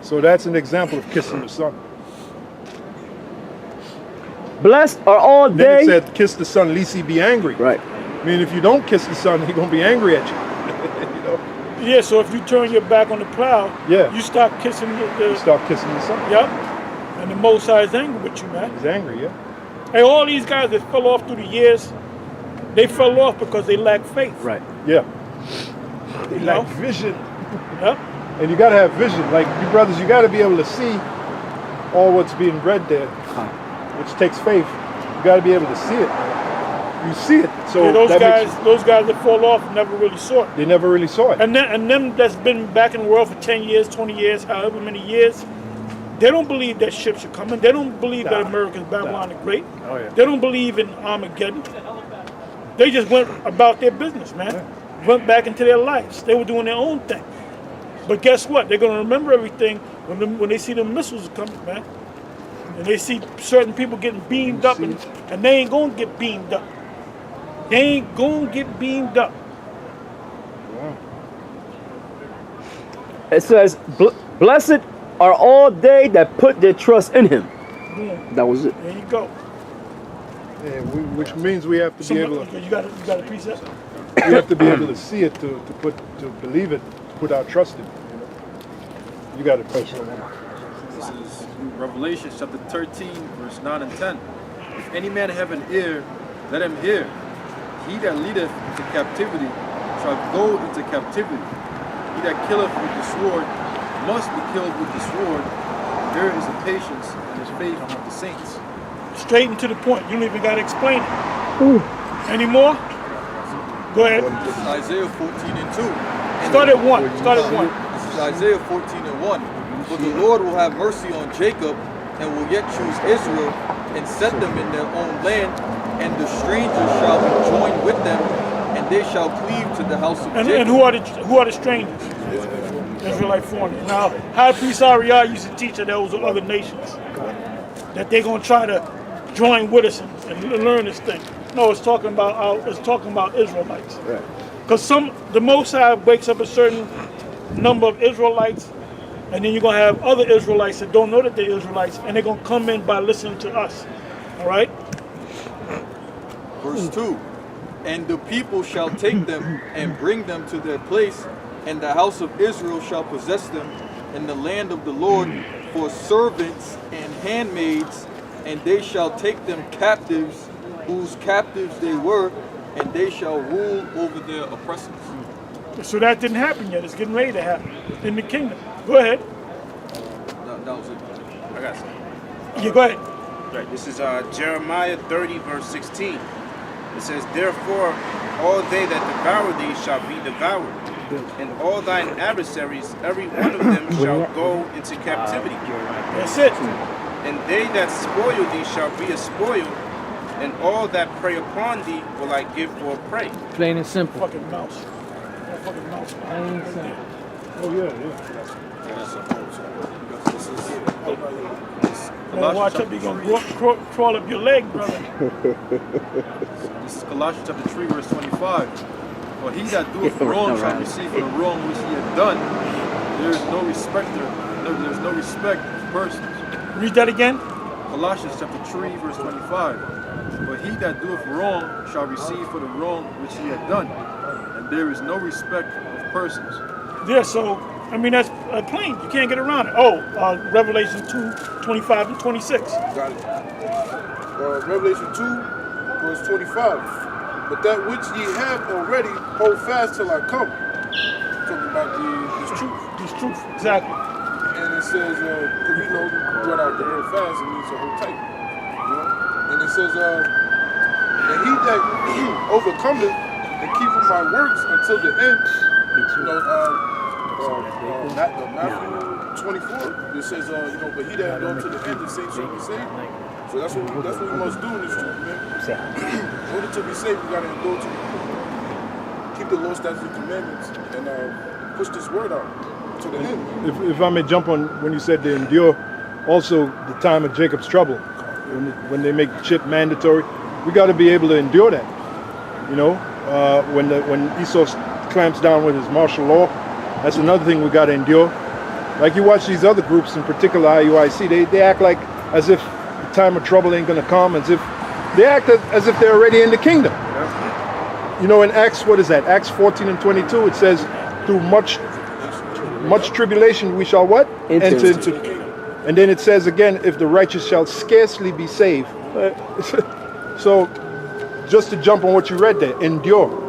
So that's an example of kissing the Son. Blessed are all Then they. it said, kiss the Son, lest he be angry. Right. I mean, if you don't kiss the Son, he's going to be angry at you. You know? Yeah, so if you turn your back on the plow, Yeah. you start kissing the You start kissing the sun. yep. And the Most High is angry with you, man. He's angry, yeah. Hey, all these guys that fell off through the years, they fell off because they lacked faith. Right. Yeah. They You lack know? vision. Yep. And you gotta have vision. Like you brothers, you gotta be able to see all what's being bred there, which takes faith. You gotta be able to see it. You see it. So Yeah, those that guys, makes those guys that fall off never really saw it. they never really saw it. And them that's been back in the world for 10 years, 20 years, however many years, they don't believe that ships are coming. They don't believe that America's Babylon the Great. Oh, yeah. They don't believe in Armageddon. They just went about their business, man. Went back into their lives. They were doing their own thing. But guess what? They're gonna remember everything when they see the missiles coming, man. And they see certain people getting beamed up, and they ain't gonna get beamed up. They ain't gonna get beamed up. It says, blessed are all they that put their trust in him. That was it. There you go. Yeah, which means we have to be able to You got a precept? we have to be able to see it to believe it, to put our trust in it. You got it. This is Revelation chapter 13, verse 9 and 10. If any man have an ear, let him hear. He that leadeth into captivity shall go into captivity. He that killeth with the sword must be killed with the sword. There is the patience and his faith of the saints. Straight and to the point. You don't even got to explain it. Any more? Go ahead. This is Isaiah 14 and 2. Start at 1. Start at 1. This is Isaiah 14 and 1. For the Lord will have mercy on Jacob and will yet choose Israel and set them in their own land, and the strangers shall be joined with them, and they shall cleave to the house of And Jacob. who are the strangers? Israelite foreigners. Now, High Priest Ariah used to teach that those are other nations. That they're going to try to join with us and learn this thing. No, it's talking about Israelites. Because the Most High wakes up a certain number of Israelites, and then you're going to have other Israelites that don't know that they're Israelites, and they're going to come in by listening to us. All right? Verse 2. And the people shall take them and bring them to their place, and the house of Israel shall possess them in the land of the Lord for servants and handmaids, and they shall take them captives, whose captives they were, and they shall rule over their oppressors. So that didn't happen yet. It's getting ready to happen in the kingdom. Go ahead. That was it. I got something. Yeah, go ahead. Right. This is Jeremiah 30, verse 16. It says, therefore, all they that devour thee shall be devoured, and all thine adversaries, every one of them shall go into captivity. That's it. And they that spoil thee shall be a spoil, and all that prey upon thee will I give for a prey. Plain and simple. Fucking mouse. That fucking mouse. Plain and simple. Oh yeah. Man, watch up, you're going to crawl up your leg, brother. This is Colossians chapter 3, verse 25. For he that doeth wrong shall receive for the wrong which he hath done. There is no respect of persons. Read that again. Colossians chapter 3, verse 25. For he that doeth wrong shall receive for the wrong which he hath done. And there is no respect of persons. Yeah, so, I mean, that's plain. You can't get around it. Oh, Revelation 2, 25 and 26. Got it. Revelation 2, verse 25. But that which ye have already, hold fast till I come. Talking about this truth. This truth, exactly. And it says, because we know run out the word fast, it means to hold tight. You know? And it says, and he that overcometh and keepeth my works until the end, you know, Matthew 24, it says, you know, but he that go to the end, the same shall be saved. So that's what we must do in this truth, man. In order to be saved, we gotta go to keep the law, statutes, and commandments, and push this word out to the end. If I may jump on when you said to endure, also the time of Jacob's trouble, when they make the chip mandatory, we got to be able to endure that. You know, when Esau clamps down with his martial law, that's another thing we got to endure. Like you watch these other groups, in particular IUIC, they act like as if the time of trouble ain't gonna come, as if they act as if they're already in the kingdom. You know, in Acts, what is that? Acts 14 and 22, it says, through much tribulation we shall what? Enter into. And then it says again, if the righteous shall scarcely be saved. So just to jump on what you read there, endure.